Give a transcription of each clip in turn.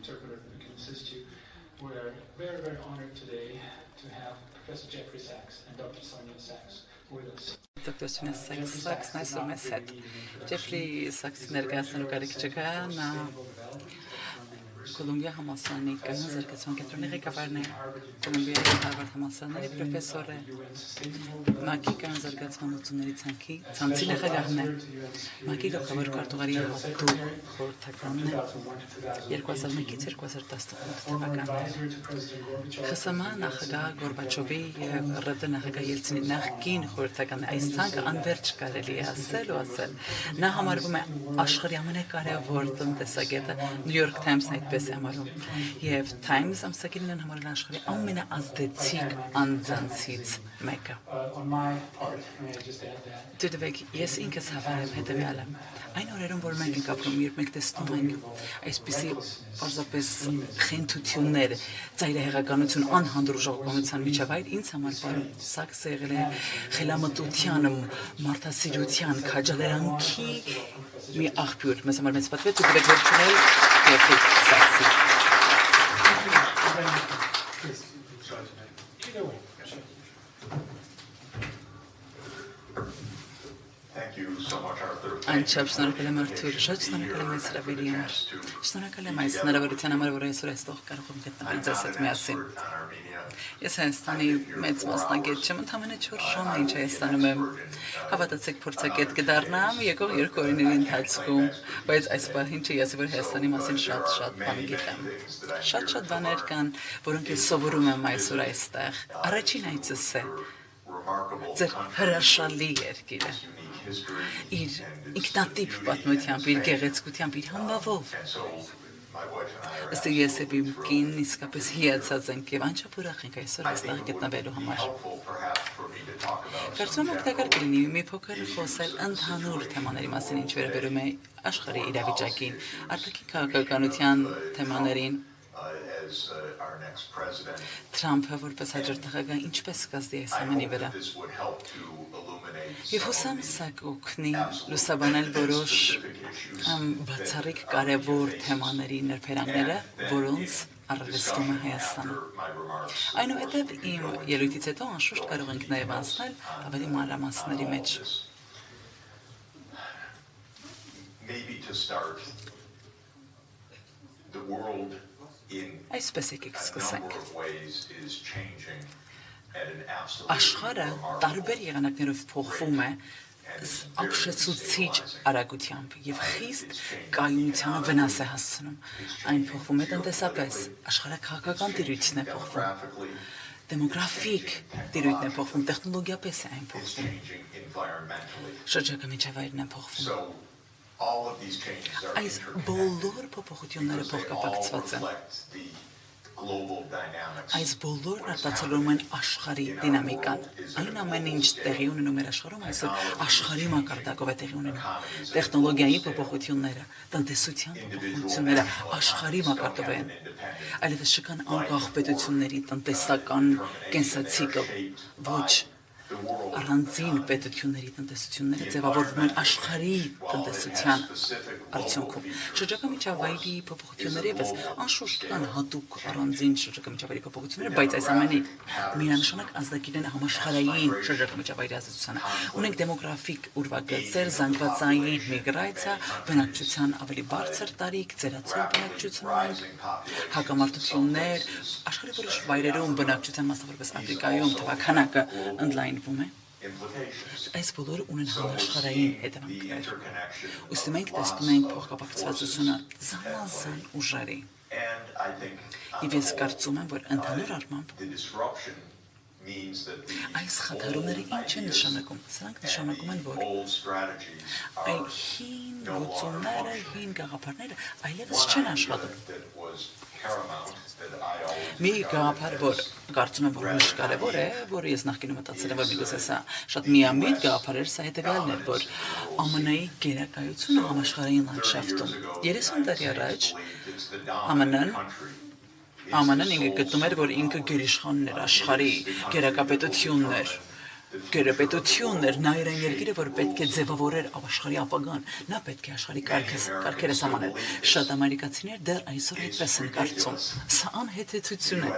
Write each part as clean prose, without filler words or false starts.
interpreter who can assist you. We're very, very honored today to have Professor Ջեֆրի Սաքսի and Dr. Sonia Sachs with us. Dr. Sonia Sachs, nice to meet you. Ջեֆրի Սաքսի ներկայացնելու կարիք չկա, նա Կոլումբիա համալսարանի կանոն զարգացման կենտրոնի ղեկավարն է, Կոլումբիայի Հարվարդ համալսարանի պրոֆեսոր է, ՄԱԿ-ի կանոն զարգացման ուսումնների ցանցի նախագահն է, ՄԱԿ-ի գլխավոր քարտուղարի հաղորդու խորհրդականն է, 2001-ից 2018 թվականներ, ԽՍՀՄ նախագահ Գորբաչովի և ՌԴ նախագահ Ելցինի նախկին խորհրդական է, այս ցանկը անվերջ կարելի է ասել ու ասել, նա համարվում է աշխարհի ամենակարևոր տնտեսագետը, New York Times-ն այդպես համարում և Times ամսագիրն են համարել աշխարհի ամենաազդեցիկ անձանցից մեկը։ Դուք ես ինքս հավանեմ հետևյալը։ Այն օրերում, որ մենք ենք ապրում, երբ մենք տեսնում ենք այսպիսի պարզապես խենթություններ, ծայրահեղականություն, անհանդուրժողականության միջավայր, ինձ համար պարոն Սաքսը եղել է խելամտության, մարդասիրության, քաջալերանքի մի աղբյուր, մեզ համար մեծ պատվեց ու գլեգորչունել Ջեֆրի Սաքսի։ Անչափ շնորհակալ եմ Արթուր, շատ շնորհակալ եմ այս հրավերի համար, շնորհակալ եմ այս հնարավորության համար, որ այսօր այստեղ կարող եմ գտնվել ձեզ հետ միասին։ Ես Հայաստանի մեծ մասնագետ չեմ, ընդամենը 4 ժամ է ինչ Հայաստանում եմ, հավատացեք փորձագետ կդառնամ եկող 2 օրերի ընթացքում, բայց այս պահին չի ասի, որ Հայաստանի մասին շատ բան գիտեմ։ Շատ բաներ կան, որոնք ես սովորում եմ այսօր այստեղ։ Առաջին այցս է ձեր հրաշալի երկիրը։ Իր ինքնատիպ պատմությամբ, իր գեղեցկությամբ, իր համբավով։ Ըստ ես և իմ կինն իսկապես հիացած ենք և անչափ ուրախ ենք այսօր այստեղ գտնվելու համար։ Կարծում եմ օգտակար կլինի մի փոքր խոսել ընդհանուր թեմաների մասին, ինչ վերաբերում է աշխարհի իրավիճակին, արտաքին քաղաքականության թեմաներին, Թրամփը որպես հաջորդ նախագահ ինչպես կազդի այս ամենի վրա։ Եվ հուսամ սա կօգնի լուսաբանել որոշ բացառիկ կարևոր թեմաների նրբերանգները, որոնց առնվազն է Հայաստանը։ Այնուհետև իմ ելույթից հետո անշուշտ կարող ենք նաև անցնել ավելի մանրամասների մեջ։ Այսպես եկեք սկսենք։ Աշխարհը տարբեր եղանակներով փոխվում է ապշեցուցիչ արագությամբ և խիստ կայունությանը վնաս է հասցնում։ Այն փոխվում է տնտեսապես, աշխարհաքաղաքական տիրույթն է փոխվում, դեմոգրաֆիկ տիրույթն է փոխվում, տեխնոլոգիապես է այն փոխվում, շրջակա միջավայրն է փոխվում։ Այս բոլոր փոփոխությունները փոխկապակցված են։ Այս բոլորն արտացոլում են աշխարհի դինամիկան։ Այն ամենը, ինչ տեղի ունենում մեր աշխարհում, այսօր աշխարհի մակարդակով է տեղի ունենում։ Տեխնոլոգիայի փոփոխությունները, տնտեսության փոփոխությունները աշխարհի մակարդակով են։ Այլևս չկան անկախ պետությունների տնտեսական կենսացիկլ, ոչ առանձին պետությունների տնտեսությունները ձևավորվում են աշխարհի տնտեսության արդյունքում։ Շրջակա միջավայրի փոփոխությունները ևս անշուշտ կան հատուկ առանձին շրջակա միջավայրի փոփոխություններ, բայց այս ամենի միանշանակ ազդագիրն է համաշխարհային շրջակա միջավայրի ազդեցությանը։ Ունենք դեմոգրաֆիկ ուրվագծեր, զանգվածային միգրացիա, բնակչության ավելի բարձր տարիք, ծերացող բնակչություն, հակամարտություններ, աշխարհի որոշ վայրերում բնակչության մասնավորապես Աֆրիկայում թվաքանակը ընդլայնվում է։ Այս բոլորը ունեն համաշխարհային հետևանքներ։ Ուստի մենք տեսնում ենք փոխկապակցվածությունը զանազան ուժերի։ Եվ ես կարծում եմ, որ ընդհանուր առմամբ այս խաթարումները ինչ են նշանակում։ Սրանք նշանակում են, որ այլ հին լուծումները, հին գաղափարները այլևս չեն աշխատում։ Մի գաղափար, որ կարծում եմ, որ ոչ կարևոր է, որը ես նախկինում մտածել եմ, որ միգուցե սա շատ միամիտ գաղափար էր, սա հետևյալն էր, որ ԱՄՆ-ի գերակայությունը համաշխարհային լանդշաֆտում 30 տարի առաջ ԱՄՆ-ն ինքը գտնում էր, որ ինքը գերիշխանն էր աշխարհի գերակապետությունն էր։ գերապետություններ, նա էր այն երկիրը, որ պետք է ձևավորեր աշխարհի ապագան, նա պետք է աշխարհի կարգերը սահմանել։ Շատ ամերիկացիներ դեռ այսօր այդպես են կարծում։ Սա անհեթեթություն է։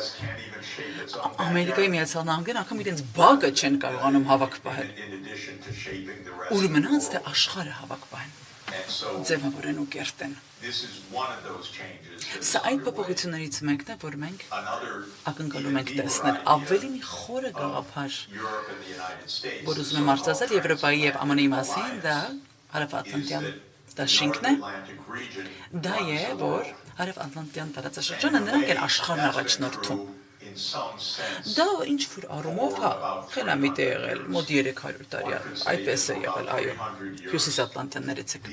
Ամերիկայի Միացյալ Նահանգները անգամ իրենց բակը չեն կարողանում հավաք պահել։ Ուր մնաց թե աշխարհը հավաք պահեն։ Ձևավորեն ու կերտեն։ Սա այդ փոփոխություններից մեկն է, որ մենք ակնկալում ենք տեսնել ավելի մի խորը գաղափար, որ ուզում եմ արտասել Եվրոպայի եւ ԱՄՆ-ի մասին, դա Հարավատլանտյան դաշինքն է, դա է, որ Հարավատլանտյան տարածաշրջանը նրանք են աշխարհն առաջնորդում։ Դա ինչ-որ առումով, խելամիտ է եղել, մոտ 300 տարի, այդպես է եղել, այո, հյուսիսատլանտյաններից եք։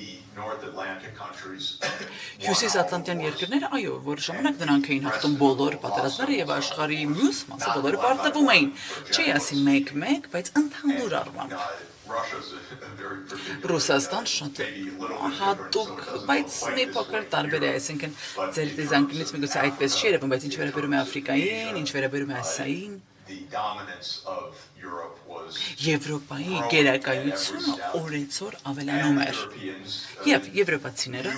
Հյուսիսատլանտյան երկրները, այո, որ ժամանակ նրանք էին հաղթում բոլոր պատերազմները եւ աշխարհի մյուս մասը բոլորը պարտվում էին, չի ասի մեկ-մեկ, բայց ընդհանուր առմամբ։ Ռուսաստան շատ հատուկ, բայց մի փոքր տարբեր է, այսինքն ձեր դիզայնից միգուցե այդպես չի երևում, բայց ինչ վերաբերում է Աֆրիկային, ինչ վերաբերում է Ասիային, Եվրոպայի գերակայությունը օրեցօր ավելանում էր, եւ եվրոպացիները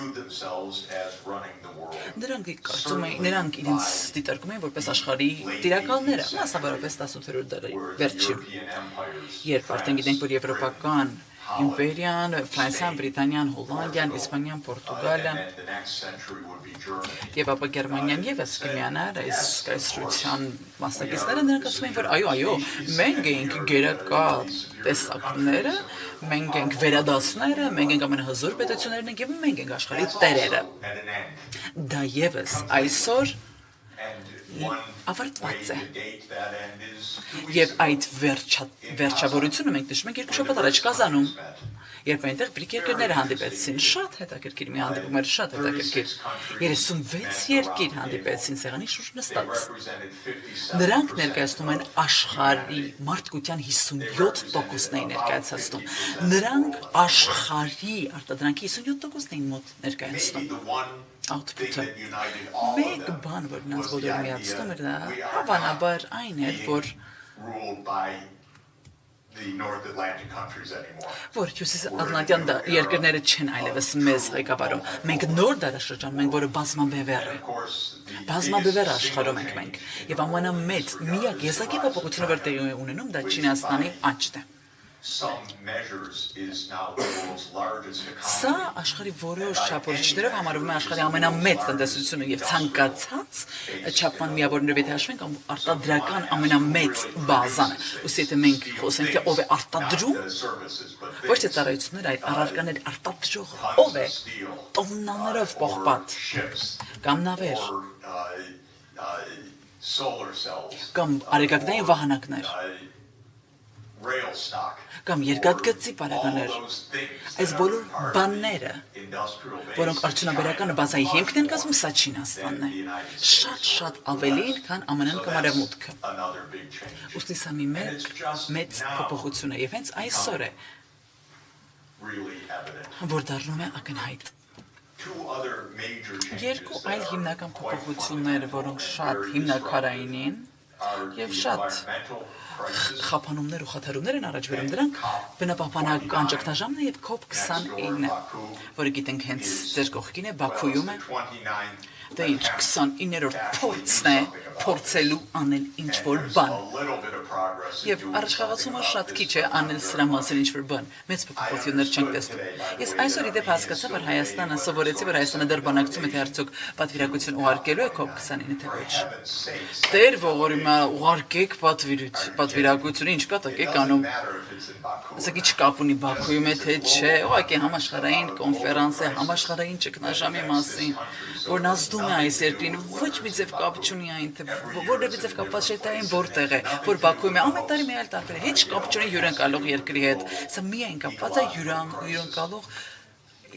նրանք իրենց դիտարկում էին որպես աշխարհի տիրակալները, մասնավորապես 18-րդ դարի վերջին, երբ արդեն գիտենք, որ եվրոպական իմպերիան, Ֆրանսիան, Բրիտանիան, Հոլանդիան, Իսպանիան, Պորտուգալիան եւ ապա Գերմանիան եւս կմիանար այս կայսրության մասնակիցները, նրանք ասում են, որ այո, մենք ենք գերակա տեսակները, մենք ենք վերադասները, մենք ենք ամենահզոր պետություններն ենք եւ մենք ենք աշխարհի տերերը։ Դա եւս այսօր ավարտված է։ Եվ այդ վերջավորությունը մենք նշում ենք 2 շաբաթ առաջ Կազանում, երբ այնտեղ բրիկ երկրները հանդիպեցին, շատ հետաքրքիր մի հանդիպում էր, շատ հետաքրքիր։ 36 երկիր հանդիպեցին սեղանի շուրջ նստած։ Նրանք ներկայացնում են աշխարհի մարդկության 57%-ն էին ներկայացնում։ Նրանք աշխարհի արտադրանքի 57%-ն էին մոտ ներկայացնում։ Output-ը։ Մեկ բան, որ նրանց բոլորը միացնում էր, դա հավանաբար այն էր, որ հյուսիսատլանտյան երկրները չեն այլևս մեզ ղեկավարում։ Մենք նոր դարաշրջանում ենք, որը բազմաբևեռ է։ Բազմաբևեռ աշխարհում ենք մենք։ Եվ ամենամեծ միակ եզակի փոփոխությունը, որ տեղի է ունենում, դա Չինաստանի աճն է։ Սա աշխարհի որոշ չափորոշիչներով համարվում է աշխարհի ամենամեծ տնտեսությունը եւ ցանկացած չափման միավորներով եթե հաշվենք արտադրական ամենամեծ բազան է։ Ուսի եթե մենք խոսենք թե ով է արտադրում, ոչ թե ծառայությունները, այլ առարկաներ արտադրողը, ով է տոննաներով պողպատ կամ նավեր կամ արեգակնային վահանակներ կամ երկաթգծի պարագաներ, այս բոլոր բանները, որոնք արդյունաբերական բազայի հիմքն են կազմում, սա Չինաստանն է, շատ ավելին, քան ԱՄՆ-ն կամ Արևմուտքը։ Ուստի սա մի մեծ փոփոխություն է, եւ հենց այսօր է, որ դառնում է ակնհայտ։ Երկու այլ հիմնական փոփոխություններ, որոնք շատ հիմնակարային են եւ շատ խափանումներ ու խաթարումներ են առաջ բերում դրանք բնապահպանական ճգնաժամն է եւ COP29-ը, որը գիտենք հենց ձեր կողքին է, Բաքուում է։ Դա ինչ 29-րդ փորձն է փորձելու անել ինչ-որ բան։ Եվ առաջխաղացումը շատ քիչ է անել սրա մասին ինչ-որ բան։ Մեծ փոփոխություններ չենք տեսնում։ Ես այսօր իդեպ հասկացա, որ Հայաստանը սովորեցի, որ Հայաստանը դեռ բանակցում է թե արդյոք պատվիրակություն ուղարկելու է COP29-ին թե ոչ։ Դեր ողորմա ուղարկեք պատվիրակությունը, ինչ կատակ եք անում։ Ասեք ինչ կապ ունի Բաքուում է թե չէ, ուղղակի համաշխարհային կոնֆերանս է, համաշխարհային ճգնաժամի մասին, որն ազդում է այս երկրին, ոչ մի ձև կապ չունի այն, թե որևէ ձև կապված չէ թե այն որտեղ է, որ Բաքուում է, ամեն տարի մի այլ տարբեր է, heç կապ չունի հյուրընկալող երկրի հետ, սա միայն կապված է հյուրընկալող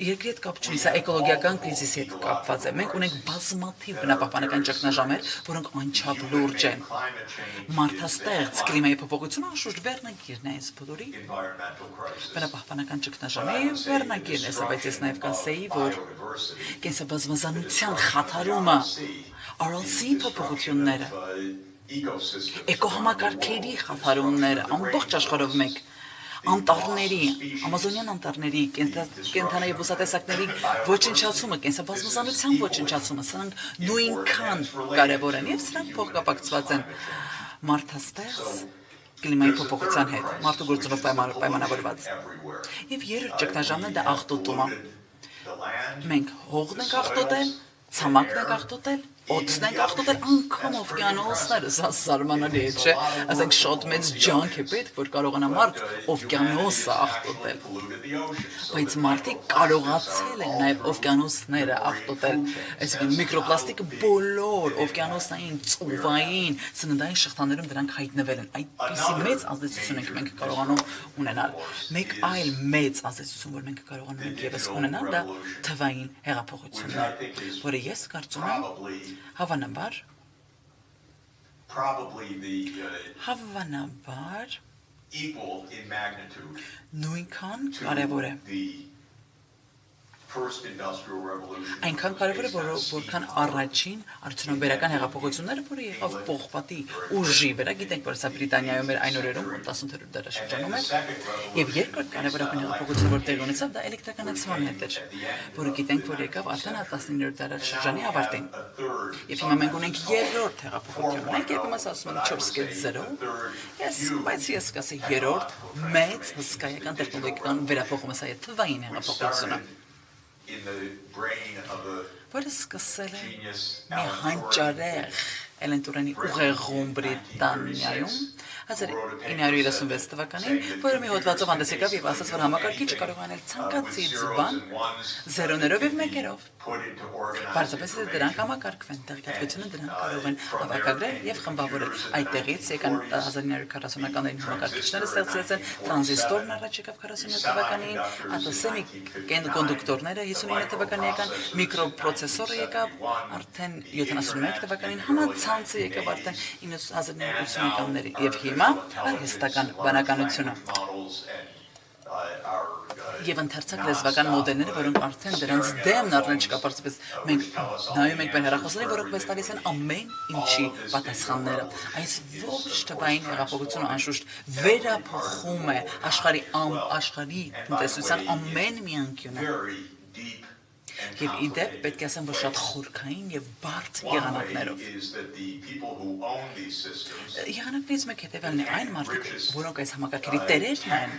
երկրի հետ կապ չունի, սա էկոլոգիական կրիզիսի հետ կապված է։ Մենք ունենք բազմաթիվ բնապահպանական ճգնաժամեր, որոնք անչափ լուրջ են։ Մարդաստեղծ կլիմայի փոփոխությունը անշուշտ վերնագիրն է այս բոլորի բնապահպանական ճգնաժամի վերնագիրն է, բայց ես նաև կասեի, որ կենսաբազմազանության խաթարումը, RLC փոփոխությունները Էկոհամակարգերի խափարումները ամբողջ աշխարհով մեկ անտառների, ամազոնյան անտառների, կենդանայի բուսատեսակների ոչնչացումը, կենսաբազմազանության ոչնչացումը, սրանք նույնքան կարևոր են եւ սրանք փոխկապակցված են մարդաստեղծ կլիմայի փոփոխության հետ, մարդու գործոնով պայմանավորված։ Եվ երրորդ ճգնաժամն է դա աղտոտումը։ Մենք հողն ենք աղտոտել, ցամաքն ենք աղտոտել, օդն ենք աղտոտել, անգամ օվկիանոսները, սա զարմանալի է, չէ՞, ասենք շատ մեծ ջանք է պետք, որ կարողանա մարդ օվկիանոսը աղտոտել։ Բայց մարդիկ կարողացել են նաև օվկիանոսները աղտոտել, այսինքն միկրոպլաստիկը բոլոր օվկիանոսային, ծովային, սննդային շղթաներում դրանք հայտնվել են։ Այդպիսի մեծ ազդեցություն ենք մենք կարողանում ունենալ։ Մեկ այլ մեծ ազդեցություն, որ մենք կարողանում ենք ևս ունենալ, դա թվային հեղափոխությունն է, որը ես կարծում եմ Հավանաբար նույնքան կարևոր է այնքան կարևոր է որքան առաջին արդյունաբերական հեղափոխությունները, որը եղավ պողպատի ուժի վրա, գիտենք, որ սա Բրիտանիայում էր այն օրերում 18-րդ դարաշրջանում էր, եւ երկրորդ կարևորական հեղափոխությունը, որ տեղի ունեցավ, դա էլեկտրականացման հետ էր, որը գիտենք, որ եկավ արդեն 19-րդ դարաշրջանի ավարտին։ Եվ հիմա մենք ունենք երրորդ հեղափոխություն, մենք եկումս ասում ենք 4.0, բայց ես կասեի երրորդ մեծ հսկայական տեխնոլոգիական վերափոխումը, սա է թվային հեղափոխությունը, որը սկսել է մի հանճարեղ էլենտուրանի ուղեղում Բրիտանիայում 1936 թվականին, որը մի հոդվածով հանդես եկավ եւ ասաց, որ համակարգիչը կարող է անել ցանկացած բան զերոներով եւ մեկերով։ Պարզապես դրանք համակարգվեն, տեղեկատվությունը դրանք կարող են հավաքագրել եւ խմբավորել։ Այդտեղից եկան 1940-ականներին համակարգիչները ստեղծվեցին, տրանզիստորն առաջ եկավ 47 թվականին, ատոսեմի կոնդուկտորները 59 թվականին եկան, միկրոպրոցեսորը եկավ արդեն 71 թվականին, համացանցը եկավ արդեն 1980-ականներին եւ հիմա արհեստական բանականությունը եւ ընթերցակ լեզվական մոդելները, որոնք արդեն դրանց դեմն առնել չկա, պարզապես մենք նայում ենք մեր հեռախոսներին, որոնք մեզ տալիս են ամեն ինչի պատասխանները։ Այս ողջ թվային հեղափոխությունը անշուշտ վերափոխում է աշխարհի տնտեսության ամեն մի անկյունը։ Եվ իդեպ պետք է ասեմ, որ շատ խորքային եւ բարդ եղանակներով։ Եղանակներից մեկ հետևյալն է, այն մարդիկ, որոնք այս համակարգերի տերերն են,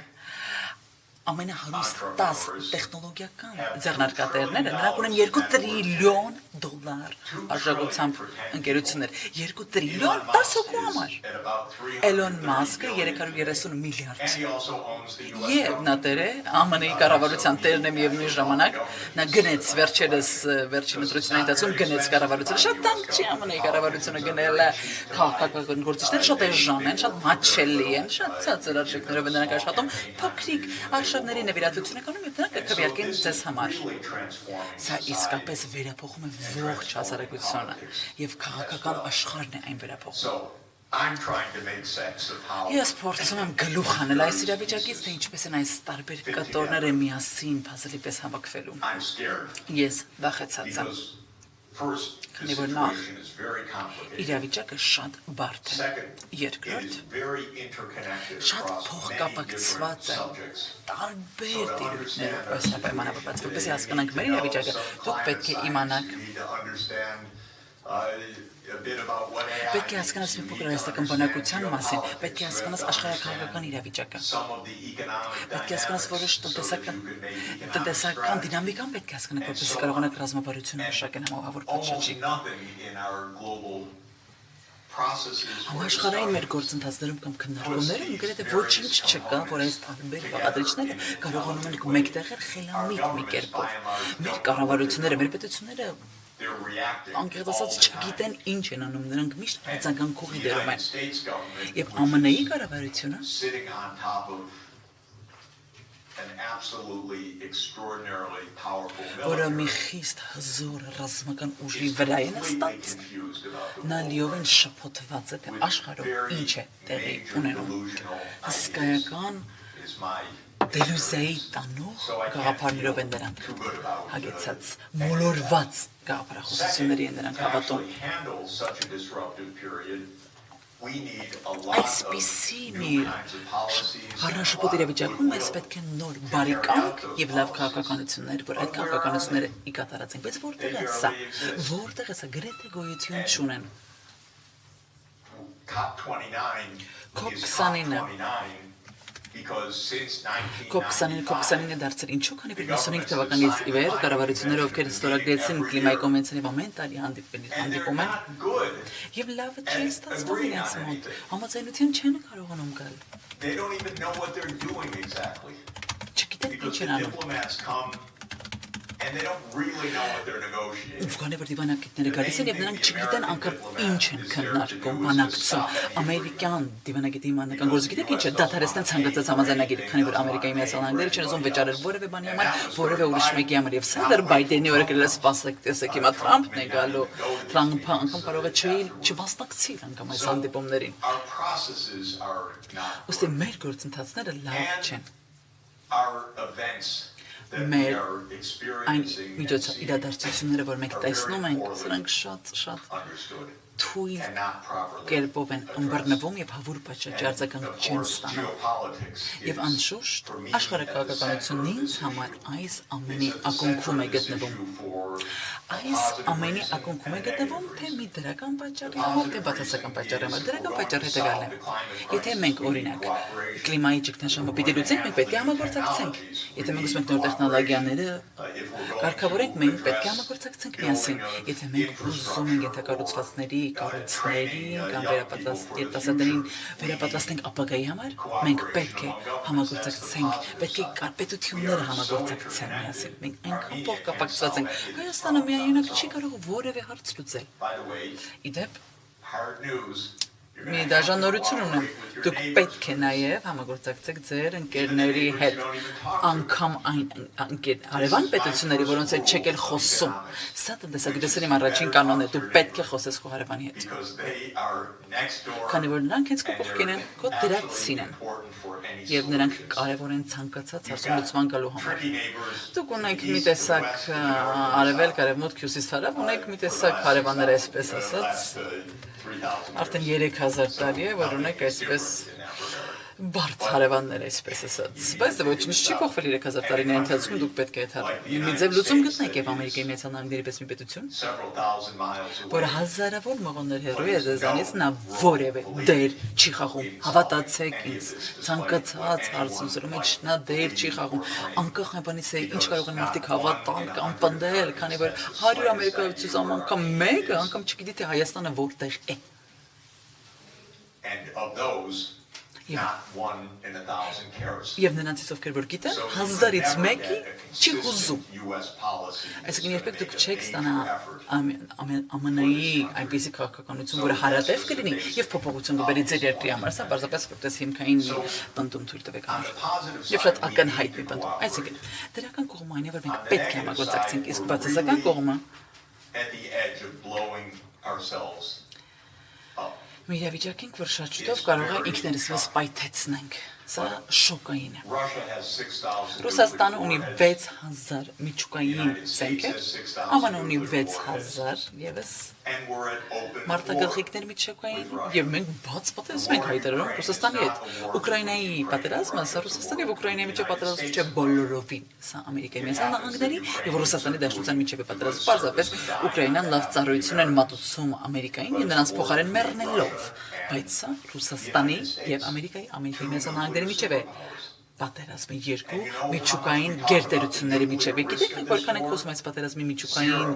ամենահարուստ 10 տեխնոլոգիական ձեռնարկատերները, նրանք ունեն $2 տրիլիոն արժողությամբ ընկերություններ, 2 տրիլիոն 10 հոգու համար։ Էլոն Մասկը 330 միլիարդ։ Եվ նա տեր է, ԱՄՆ-ի կառավարության տերն է միևնույն ժամանակ, նա գնեց վերջին ընտրությունների ընթացքում գնեց կառավարությունը, շատ տանկ չի ԱՄՆ-ի կառավարությունը գնելը, քաղաքական գործիչները շատ էժան են, շատ մաչելի են, շատ ցածր արժեքներով են նրանք աշխատում, փոքրիկ արժանների նվիրատվություն է կանում եւ դրանք կվերկեն ձեզ համար։ Սա իսկապես վերափոխում է ողջ հասարակությունը եւ քաղաքական աշխարհն է այն վերափոխում։ Ես փորձում եմ գլուխ անել այս իրավիճակից, թե ինչպես են այս տարբեր կտորները միասին փազլի պես հավաքվելու։ Ես վախեցած եմ։ Քանի որ նախ իրավիճակը շատ բարդ է։ Երկրորդ, շատ փոխկապակցված է տարբեր տիրույթներով, ըստ պայմանավորված, որպեսզի հասկանանք մեր իրավիճակը, դուք պետք է իմանաք պետք է հասկանաս մի փոքր հայաստական բնակության մասին, պետք է հասկանաս աշխարհաքաղաքական իրավիճակը, պետք է հասկանաս որոշ տնտեսական դինամիկան պետք է հասկանաք, որպեսզի կարողանաք ռազմավարությունը մշակել համահավոր պատշաճի։ Համաշխարհային մեր գործընթացներում կամ քննարկումներում գրեթե ոչինչ չկա, որ այս տարբեր բաղադրիչները կարողանում են մեկտեղել խելամիտ մի կերպով։ Մեր կառավարությունները, մեր պետությունները անկեղծ ասած չգիտեն ինչ են անում, նրանք միշտ արձագանքողի դերում են։ Եվ ԱՄՆ-ի կառավարությունը որը մի խիստ հզոր ռազմական ուժի վրա է նստած, նա լիովին շփոթված է, թե աշխարհում ինչ է տեղի ունենում։ Հսկայական դելյուզիայի տանող գաղափարներով են նրանք հագեցած, մոլորված գաղափարախոսությունների են նրանք հավատում։ Այսպիսի մի հարաշփոթ իրավիճակում mēs պետք է նոր բարի կյանք եւ լավ քաղաքականություններ, որ այդ քաղաքականությունները ի կատարածենք, բայց որտեղ է սա, գրեթե գոյություն չունեն։ COP29 դարձել ինչու քանի որ 95 թվականից ի վեր կառավարությունները ովքեր ստորագրեցին կլիմայի կոնվենցիոնի ամեն տարի հանդիպում են եւ լավը չի ստացվում իրենց մոտ համաձայնության չեն կարողանում գալ չգիտեն ինչ են անում And they don't really know what they're negotiating. Ովքեր որ դիվանագետները գալիս են եւ նրանք չգիտեն անգամ ինչ են քննարկում, բանակցում։ Ամերիկյան դիվանագետի իմանական գործը գիտեք ինչ է, դադարեցնել ցանկացած համաձայնագիր, քանի որ Ամերիկայի Միացյալ Նահանգները չեն ուզում վճարել որևէ բանի համար, որևէ ուրիշ մեկի համար եւ սա դեռ Բայդենի օրը գրել է սպասեք, տեսեք հիմա Թրամփն է գալու, Թրամփը անգամ կարող է չվաստակցի անգամ այս հանդիպումներին։ Ոստի մեր գործընթացները լավ չեն։ Մեր այն իրադարձությունները, որ մենք տեսնում ենք, սրանք շատ թույլ կերպով են ըմբռնվում եւ հավուր պատշաճ արձագանք չեն ստանում։ Եվ անշուշտ աշխարհակաղակականությունն ինձ համար այս ամենի ակունքում է գտնվում։ Այս ամենի ակունքում է գտնվում թե մի դրական պատճառի համար, թե բացասական պատճառի համար։ Դրական պատճառը հետեւյալն է։ Եթե մենք օրինակ կլիմայի ճգնաժամը պիտի լուծենք, մենք պետք է համագործակցենք։ Եթե մենք ուզում ենք նոր տեխնոլոգիաները կարգավորենք, մենք պետք է համագործակցենք միասին։ Եթե մենք ուզում ենք ենթակառուցվածքների, կառույցների կամ երիտասարդներին վերապատրաստենք ապագայի համար, մենք պետք է համագործակցենք, պետք է կարպետությունները համագործակցեն միասին։ Մենք այնքան փոխկապակցված ենք։ Հայաստանը միայնակ չի կարող որևէ հարց լուծել։ Իդեպ մի դաժանորություն ունեմ, դուք պետք է նաև համագործակցեք ձեր ընկերների հետ, անգամ այն հարևան պետությունների, որոնց հետ չեք էլ խոսում։ Սա տնտեսագիտության իմ առաջին կանոնն է, դու պետք է խոսես քո հարևանի հետ։ Քանի որ նրանք հենց քո կողքին են, քո դրացին են, եւ նրանք կարևոր են ցանկացած հարցում լուծման գալու համար։ Դուք ունեք մի տեսակ արևելք, արևմուտք, հյուսիս, հարավ, ունեք մի տեսակ հարևաններ, այսպես ասած, արդեն 3000 տարի է, որ ունեք այսպես բարդ հարևաններ, այսպես ասած։ Բայց ոչինչ չի փոխվել 3000 տարիների ընթացքում, դուք պետք է մի ձև լուծում գտնեք եւ Ամերիկայի Միացյալ Նահանգների պես մի պետություն, որ հազարավոր մղոններ հեռու է ձեզանից, նա որևէ դեր չի խաղում։ Հավատացեք ինձ, ցանկացած հարցում մեջ նա դեր չի խաղում։ Անկախ այնից է ինչ կարող են մարդիկ հավատալ կամ պնդել, քանի որ 100 ամերիկացուց անգամ մեկը անգամ չգիտի թե Հայաստանը որտեղ է։ And of those, not one in 1,000 cares. Եվ նրանցից ովքեր որ գիտեն, 1000-ից մեկի չի հուզում։ Այսինքն երբեք դուք չեք ստանա ԱՄՆ-ի այնպիսի քաղաքականություն, որը հարատև կլինի եւ փոփոխություն կբերի ձեր երկրի համար, սա բարձրապես որպես հիմքային պնդում թույլ տվեք անել։ Եվ շատ ակնհայտ մի պնդում։ Այսինքն դրական կողմը այն է, որ մենք պետք է համագործակցենք, իսկ բացասական կողմը մի իրավիճակ ենք, որ շատ շուտով կարող է ինքներս մեզ պայթեցնենք։ Սա շոկային է։ Ռուսաստանը ունի 6000 միջուկային զենքեր, ԱՄՆ-ն ունի 6000 եւս մարտագաղթիկներ միջուկային, եւ մենք բաց պատերազմ ենք հայտարարում Ռուսաստանի հետ։ Ուկրաինայի պատերազմը, սա Ռուսաստանի եւ Ուկրաինայի միջև պատերազմ չէ բոլորովին, սա Ամերիկայի Միացյալ Նահանգների եւ Ռուսաստանի Դաշնության միջև է պատերազմ։ Պարզապես Ուկրաինան լավ ծառայություն են մատուցում Ամերիկային եւ նրանց փոխարեն մեռնելով, բայց սա Ռուսաստանի եւ Ամերիկայի Միացյալ Նահանգների միջև է պատերազմի երկու միջուկային գերտերությունների միջև։ Գիտեք մենք որքան ենք խոսում այս պատերազմի միջուկային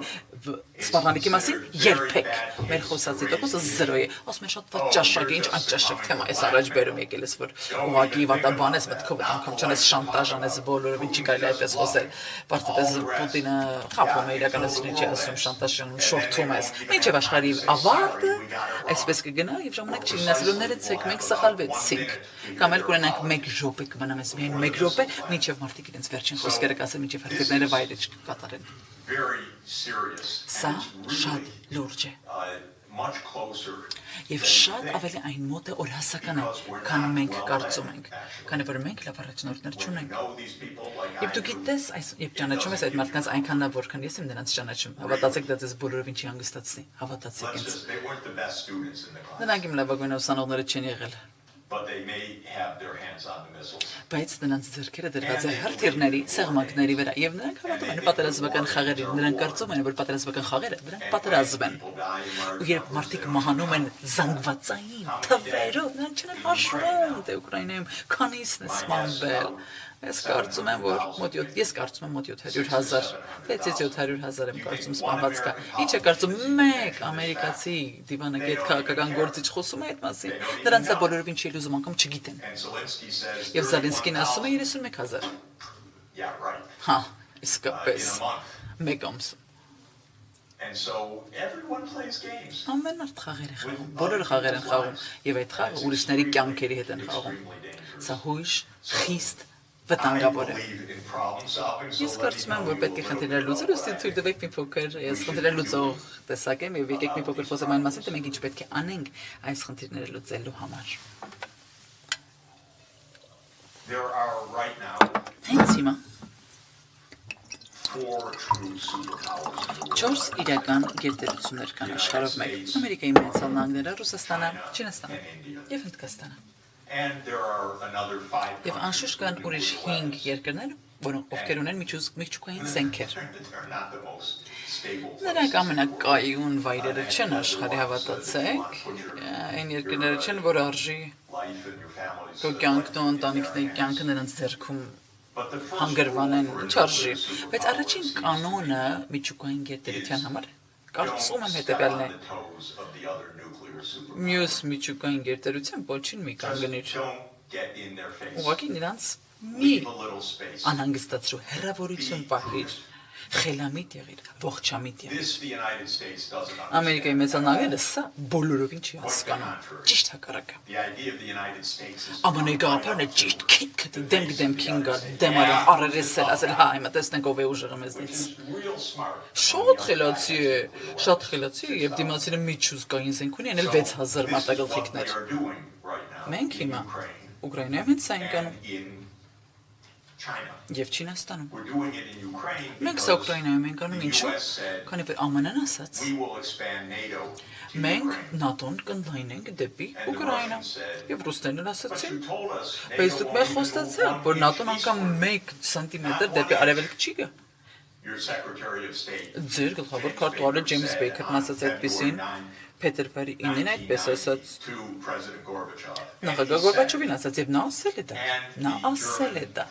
սպառնալիքի մասին, երբեք մեր խոսածի տոկոսը 0 է։ Ասում են շատ վատ ճաշակ է, ինչ անճաշակ թեմա էս առաջ բերում եկել ես, որ ուղղակի վատաբան ես մտքով անգամ չանես շանտաժ անես բոլորովին չի կարելի այդպես խոսել։ Պարտադես Պուտինը խափում է իրականացնում չի ասում շանտաժ անում, շորթում ես։ Մինչև աշխարհի ավարտը այսպես կգնա եւ ժամանակ չի լինելու ներեցեք մենք սխալվեցինք։ Կամ էլ կունենանք 1 րոպե կմնամ ես միայն 1 րոպե, մինչև մարդիկ իրենց վերջին խոսքերը կասեն, մինչև հրթիռները վայրը չկատարեն։ Սա շատ լուրջ է։ much closer. Եվ շատ ավելի այն մոտ է օրհասական է, քան մենք կարծում ենք, քանի որ մենք լավ առաջնորդներ չունենք։ Եվ դու գիտես, երբ ճանաչում ես այդ մարդկանց այնքան նա որքան ես եմ նրանց ճանաչում, հավատացեք դա ձեզ բոլորովին չի հանգստացնի, հավատացեք ինձ։ Նրանք իմ լավագույն ուսանողները չեն եղել։ But they may have their hands on the missiles. Բայց նրանց ձեռքերը դրված են հրթիռների, սեղմակների վրա, եւ նրանք հավատում են պատերազմական խաղերին, նրանք կարծում են, որ պատերազմական խաղերը դրանք պատերազմ են։ Ու երբ մարդիկ մահանում են զանգվածային թվերով, նրանք չեն հաշվում, թե Ուկրաինայում քանիսն է սպանվել։ Ես կարծում եմ, որ մոտ 700,000, 600,000 եմ կարծում սպանված կա։ Ինչ է կարծում մեկ ամերիկացի դիվանագետ քաղաքական գործիչ խոսում է այդ մասին։ Նրանց դա բոլորովին չի լուզում, անգամ չգիտեն։ Եվ Զելենսկին ասում է 31,000։ Հա, իսկապես մեկ ամսում։ Ամեն մարդ խաղեր է խաղում, բոլորը խաղեր են խաղում, եւ այդ խաղը ուրիշների կյանքերի հետ են խաղում։ Սա հույժ, խիստ վտանգավոր է։ Ես կարծում եմ, որ պետք է խնդիրներ լուծել, ըստ թույլ տվեք մի փոքր, ես խնդիրներ լուծող տեսակ եմ եւ եկեք մի փոքր խոսեմ այն մասին, թե մենք ինչ պետք է անենք այս խնդիրները լուծելու համար։ Հենց հիմա 4 իրական գերտերություններ կան աշխարհով մեկ՝ Ամերիկայի Միացյալ Նահանգները, Ռուսաստանը, Չինաստանը եւ Հնդկաստանը։ Եվ անշուշտ կան ուրիշ 5 երկրներ, որոնք ովքեր ունեն միջուկային զենքեր։ Նրանք ամենակայուն վայրերը չեն աշխարհի, հավատացեք, այն երկրները չեն, որ արժի քո կյանքն ու ընտանիքների կյանքը նրանց ձեռքում հանգրվանեն, ինչ արժի։ Բայց առաջին կանոնը միջուկային գերտերության համար կարծում եմ հետևյալն է. Մյուս միջուկային գերտերության ոչին մի կանգնիր։ Ուղղակի նրանց մի անհանգստացրու, հեռավորություն պահիր, խելամիտ եղիր, ողջամիտ եղիր։ Ամերիկայի Միացյալ Նահանգները սա բոլորովին չի հասկանում, ճիշտ հակառակը։ ԱՄՆ-ի գաղափարն է ճիշտ քիթ դեմ դեմքին գալ, դեմ արել, առերեսել, ասել հա, հիմա տեսնենք ով է ուժեղը մեզնից։ Շատ խելացի է եւ դիմացինը միջուկային զենք ունի, անել 6000 մարտագլխիկներ։ Մենք հիմա Ուկրաինայում ենք սա ենք անում։ Եվ Չինաստանում։ Մենք սա Ուկրաինայում ենք անում ինչու՞։ Քանի որ ԱՄՆ-ն ասաց. մենք ՆԱՏՕ-ն կընդլայնենք դեպի Ուկրաինա։ Եվ ռուսներն ասացին. բայց դուք մեզ խոստացաք, որ ՆԱՏՕ-ն անգամ 1 սանտիմետր դեպի արևելք չի գա։ Ձեր գլխավոր քարտուղարը Ջեյմս Բեյքերն ասաց այդպեսին փետրվարի 9-ին այդպես ասաց։ Նախագահ Գորբաչովին ասաց եւ նա ասել է դա։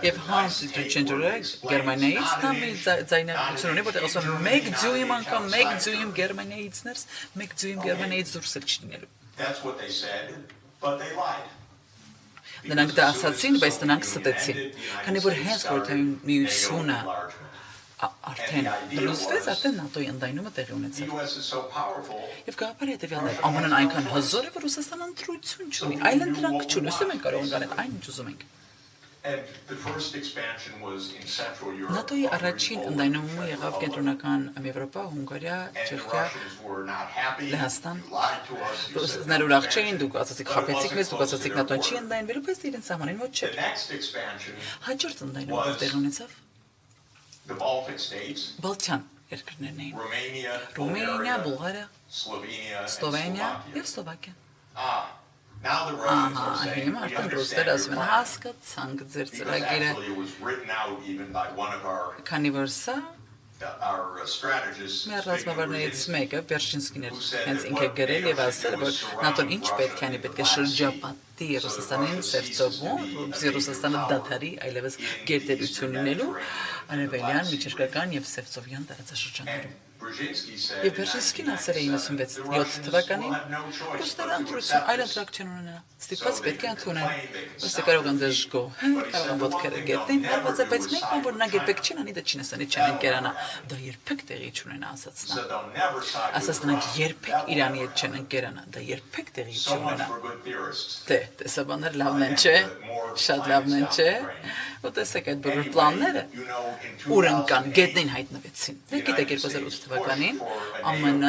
Եվ Հանս Դիտրիչենջերը Գերմանիայից նա մի ձայնարկություն ունի, որտեղ ասում 1 դյույմ անգամ 1 դյույմ Գերմանիայից ներս, 1 դյույմ Գերմանիայից դուրս էլ չլինելու։ Նրանք դա ասացին, բայց նրանք ստեցին։ Քանի որ հենց խորհրդային միությունը արդեն լուծվեց, արդեն ՆԱՏՕ-ի ընդայնումը տեղի ունեցավ։ Եվ գաղափարը հետևյալն է, ԱՄՆ-ն այնքան հզոր է, որ Ռուսաստանը ընտրություն չունի, այլ ընտրանք չունի, ուսում ենք կարող ենք անել այն ինչ ուզում ենք։ ՆԱՏՕ-ի առաջին ընդայնումը եղավ կենտրոնական Եվրոպա, Հունգարիա, Չեխիա, Լեհաստան։ Ռուսները ուրախ չէին, դուք ասացիք խաբեցիք մեզ, դուք ասացիք ՆԱՏՕ-ն չի ընդայնվելու, բայց իրենց սահմանին մոտ չէր։ Հաջորդ ընդայնումը տեղի ունեցավ Բալթյան երկրներն էին։ Ռումենիա, Բուլղարիա, Սլովենիա եւ Սլովակիա։ Հիմա արդեն ռուսները ասում են հասկացանք ձեր ծրագիրը։ Քանի որ սա մեր ռազմավարներից մեկը Վերշինսկին էր հենց ինքը գրել եւ ասել, որ ՆԱՏՕ-ն ինչ պետք է անի, պետք է շրջապատի Ռուսաստանին Սևծովում, որպեսզի Ռուսաստանը դադարի այլևս գերտերություն լինելու արևելյան, միջերկրական եւ Սևծովյան տարածաշրջաններում։ Եվ Վերշինսկին ասել է 96-7 թվականին, ռուսները ընտրություն, այլ ընտրակ չեն ունենա, ստիպված պետք է ընդունեն, ըստ կարող են դժգոհ, կարող են ոտքերը գետին, հարված է, բայց մենք որ նա երբեք չեն անի, դա Չինաստանի չեն ընկերանա, դա երբեք տեղի չունենա, ասաց նա։ Ասաց նրանք երբեք Իրանի հետ չեն ընկերանա, դա երբեք տեղի չունենա։ Դե, տեսաբաններ լավն են, չէ՞։ Շատ լավն է, չէ՞։ Ու տեսեք այդ բոլոր պլանները ուր ընկան, գետնին հայտնվեցին։ Դե գիտեք 2008 թվականին ԱՄՆ-ն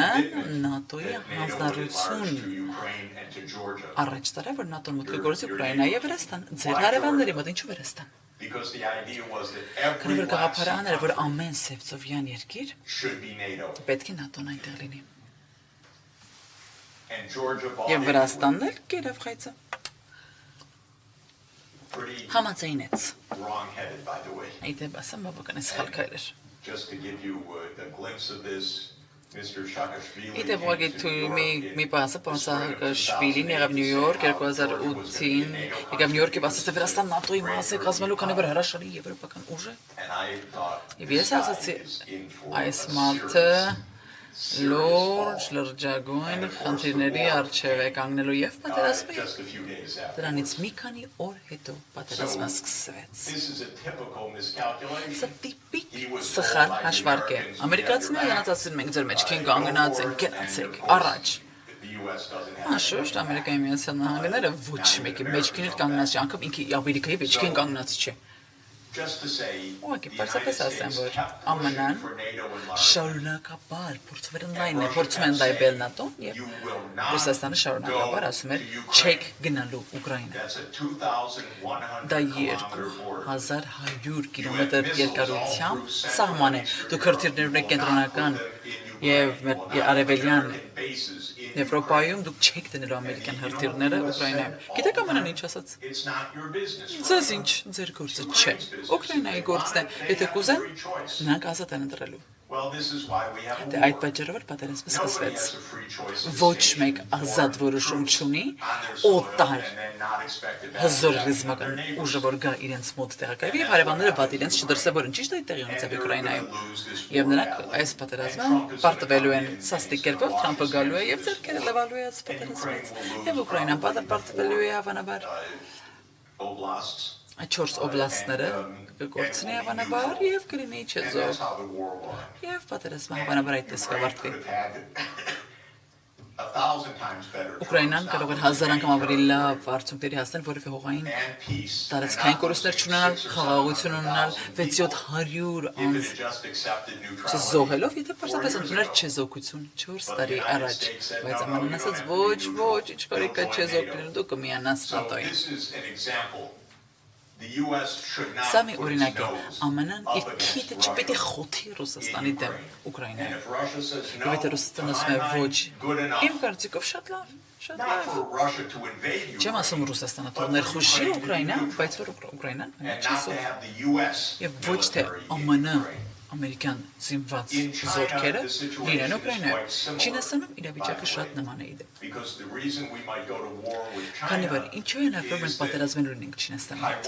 ՆԱՏՕ-ի հանձնառություն առաջ տարավ, որ ՆԱՏՕ-ն մուտք գործի Ուկրաինայի եւ Վրաստան, ձեր հարևանների մոտ, ինչու Վրաստան։ Քանի որ գաղափարան էր, որ ամեն սևծովյան երկիր պետք է ՆԱՏՕ-ն այնտեղ լինի։ Եվ Վրաստանն էլ կերավ խայծը։ Համաձայնեց։ Այդե բասը բավական է սխալ քայլ էր։ Իդե ողագի մի բասը Սաքաշվիլին եղավ Նյու Յորք 2008-ին, եկավ Նյու Յորքի բասը Վրաստան ՆԱՏՕ-ի մաս է կազմելու, քանի որ հրաշալի եվրոպական ուժ է։ Եվ ես ասացի, այս մարդը լուրջ լրջագույն խնդիրների առջև է կանգնելու եւ պատերազմի։ Դրանից մի քանի օր հետո պատերազմը սկսվեց։ Սա տիպիկ սխալ հաշվարկ է։ Ամերիկացիները ասացին մենք ձեր մեջքին կանգնած ենք, գնացեք առաջ։ Անշուշտ Ամերիկայի Միացյալ Նահանգները ոչ մեկի մեջքին էլ կանգնած չի, անգամ ինքը Ամերիկայի մեջքին կանգնած չէ։ Ուղղակի պարզապես ասեմ, որ ԱՄՆ-ն շարունակաբար փորձում են դայբել ՆԱՏՕ-ն եւ Ռուսաստանը շարունակաբար ասում էր չեք գնալու Ուկրաինա։ Դա 2100 կիլոմետր երկարությամբ սահման է։ Դուք հրթիռներ ունեք կենտրոնական եւ արևելյան Եվրոպայում դուք չեք դնելու ամերիկյան հրթիռները Ուկրաինայում։ Գիտեք ԱՄՆ-ն ինչ ասաց։ Ձեզ ինչ, ձեր գործը չէ։ Ուկրաինայի գործն է, եթե կուզեն, նրանք ազատ են ընտրելու։ Դե այդ պատճառով պատերազմը սկսվեց։ Ոչ մեկ ազատ որոշում չունի, օտար հզոր ռազմական ուժը որ գա իրենց մոտ տեղակայվի եւ հարևանները վատ իրենց չդրսևորեն, ճիշտ է տեղի ունեցավ Ուկրաինայում։ Եվ նրանք այս պատերազմը պարտվելու են սաստիկ կերպով, Թրամփը գալու է եւ ձեռքերը լվալու է այս պատերազմից։ Եվ Ուկրաինան պարտվելու է հավանաբար 4 օբլաստները կկորցնի հավանաբար եւ կլինի չեզոք։ Եվ պատերազմը հավանաբար այդպես կավարտվի։ Ուկրաինան կարող էր 1000 անգամ ավելի լավ արդյունքների հասնել, որովհետեւ հողային տարածքային կորուստներ չունենալ, խաղաղություն ունենալ 600-700 անձ զոհելով, եթե պարզապես ընդուներ չեզոքություն 4 տարի առաջ, բայց ԱՄՆ-ն ասաց ոչ, ինչ կարիք կա չեզոք լինելու, դու կմիանաս ՆԱՏՕ-ին։ Սա մի օրինակ է, ԱՄՆ-ն իր քիթը չպետք է խոթի Ռուսաստանի դեմ Ուկրաինայում։ Եվ եթե Ռուսաստանը ասում է ոչ, իմ կարծիքով շատ լավ։ Չեմ ասում Ռուսաստանը թող ներխուժի Ուկրաինա, բայց որ Ուկրաինան չի եւ ոչ թե ԱՄՆ ամերիկյան զինված զորքերը լինեն Ուկրաինայում։ Չինաստանում իրավիճակը շատ նման է իդեպ։ Քանի որ ինչու են ապրում մենք պատերազմել ունենք Չինաստանի հետ։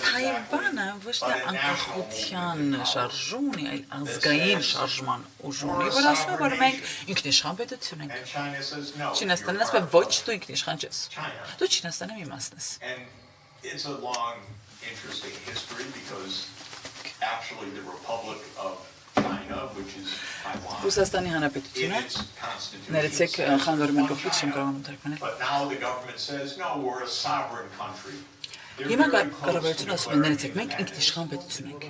Թայվանը ոչ թե անկախության շարժում ունի, այլ ազգային շարժման ուժ ունի, որ ասում է, որ մենք ինքնիշխան պետություն ենք։ Չինաստանն ասում է ոչ, դու ինքնիշխան չես։ Դու Չինաստանի մի մասն ես։ It's a long, interesting history because actually the Republic of China, which is Taiwan, Ռուսաստանի հանրապետությունը ներեցեք խանգարում են գլխից չեմ կարողանում թարգմանել։ But now the government says no, we're a sovereign country. Հիմա կառավարությունը ասում է ներեցեք մենք ինքնիշխան պետություն ենք։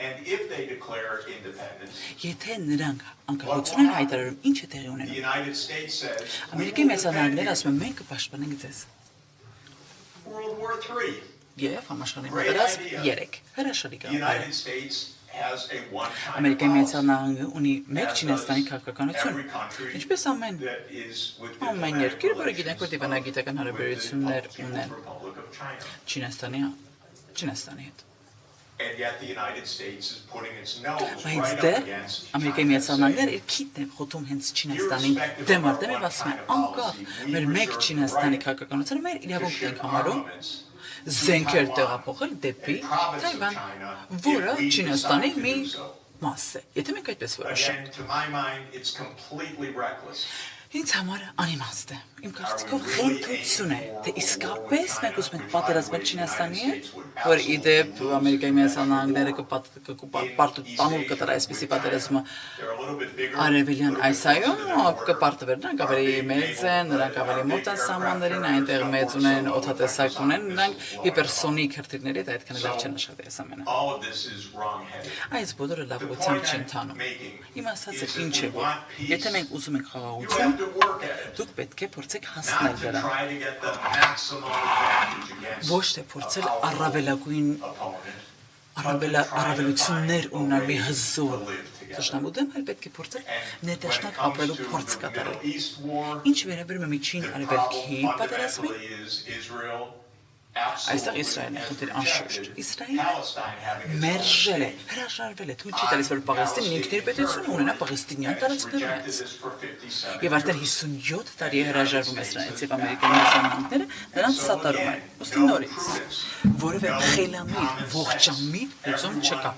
And if they declare independence, եթե նրանք անկախություն են հայտարարում, ինչ է տեղի the ունենում։ United States says Ամերիկայի Միացյալ Նահանգները ասում են մենք կպաշտպանենք ձեզ։ World War III. Եվ համաշխարհային պատերազմ 3 հրաշալի The գաղափար։ United States has a one-time Ամերիկայի Միացյալ policy Նահանգը ունի մեկ Չինաստանի քաղաքականություն։ Ինչպես ամեն that is with երկիր, որը գիտենք, որ դիվանագիտական հարաբերություններ ունեն Republic of China. Չինաստանի հետ։ And yet the United States is putting its nose Բայց right դե up against Ամերիկայի Միացյալ Նահանգները իր քիթն են խոթում հենց Չինաստանին դեմ արդեմ եւ ասում են անկախ մեր մեկ Չինաստանի քաղաքականությունը մեր իրավունքն ենք համարում զենքեր տեղափոխել դեպի Թայվան, որը Չինաստանի մի մաս է։ Եթե մենք այդպես որոշենք։ Again, to my mind, it's completely reckless. Ինձ համար անիմաստ է։ Իմ կարծիքով խենթություն է, թե իսկապես մենք ուզում ենք պատերազմել Չինաստանի հետ, որ իդեպ Ամերիկայի Միացյալ Նահանգները տանուլ կտար այսպիսի պատերազմը արևելյան Ասիայում, կպարտվեր, նրանք ավելի մեծ են, նրանք ավելի մոտ են սահմաններին, այնտեղ մեծ ունեն, օդատեսակ ունեն, նրանք հիպերսոնիկ հրթիռների հետ այդքան լավ չեն աշխատել այս ամենը։ Այս բոլորը լավ ուղղությամբ չի ընթանում։ Իմ ասածը ինչ է, որ եթե մենք ուզում ենք խաղաղություն, դուք պետք է փորձեք հասնել դրան։ Ոչ թե փորձել առավելություններ ունենալ մի հզոր թշնամու դեմ, այլ պետք է փորձել ներդաշնակ ապրելու փորձ կատարել։ Ինչ վերաբերում է միջին արևելքի պատերազմին, այստեղ Իսրայելն է խնդիր անշուշտ։ Իսրայելը մերժել է, հրաժարվել է, թույլ չի տալիս, որ Պաղեստինն ինքն իր պետությունը ունենա պաղեստինյան տարածքներում մեծ։ Եվ արդեն 57 տարի է հրաժարվում Իսրայելից եւ Ամերիկայի Միացյալ Նահանգները նրանց սատարում են։ Ուստի նորից որևէ խելամիտ, ողջամիտ լուծում չկա։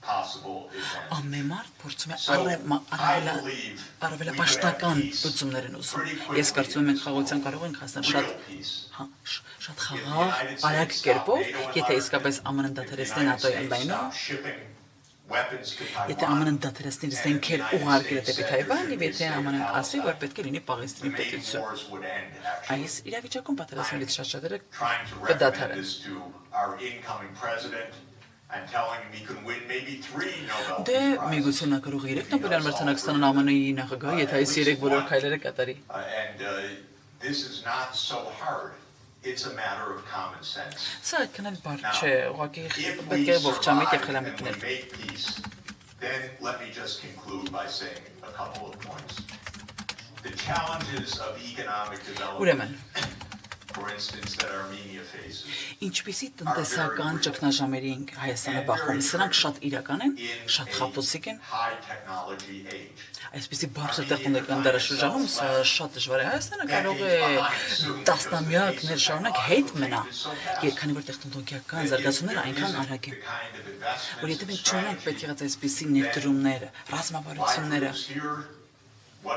Ամեն մարդ փորձում է առավելապաշտական լուծումներ են ուզում։ Ես կարծում եմ մենք խաղաղության կարող ենք հասնել շատ խաղաղ, արագ կերպով, եթե իսկապես ԱՄՆ-ն դադարեցնի ՆԱՏՕ-ի ընդլայնում, եթե ԱՄՆ-ն դադարեցնի զենքեր ուղարկելը դեպի Թայվան, եւ եթե ԱՄՆ-ն ասի, որ պետք է լինի Պաղեստինի պետություն։ Այս իրավիճակում պատերազմներից շատ-շատերը կդադարեն։ Դե միգուցե նա կարող է 3 Նոբելյան մրցանակ ստանալ ԱՄՆ-ի նախագահը, եթե այս 3 բոլոր քայլերը կատարի։ Սա այդքան էլ բարդ չէ, ուղղակի պետք է ողջամիտ եւ խելամիտ լինել։ Ուրեմն ինչպիսի տնտեսական ճգնաժամերի ենք Հայաստանը բախվում, սրանք շատ իրական են, շատ խաբուսիկ են։ Այսպիսի բարձր տեխնոլոգիական դարաշրջանում սա շատ դժվար է։ Հայաստանը կարող է տասնամյակներ շարունակ հետ մնա, քանի որ տեխնոլոգիական զարգացումները այնքան արագ են, որ եթե մենք չունենք պետք եղած այսպիսի ներդրումները, ռազմավարությունները, Դե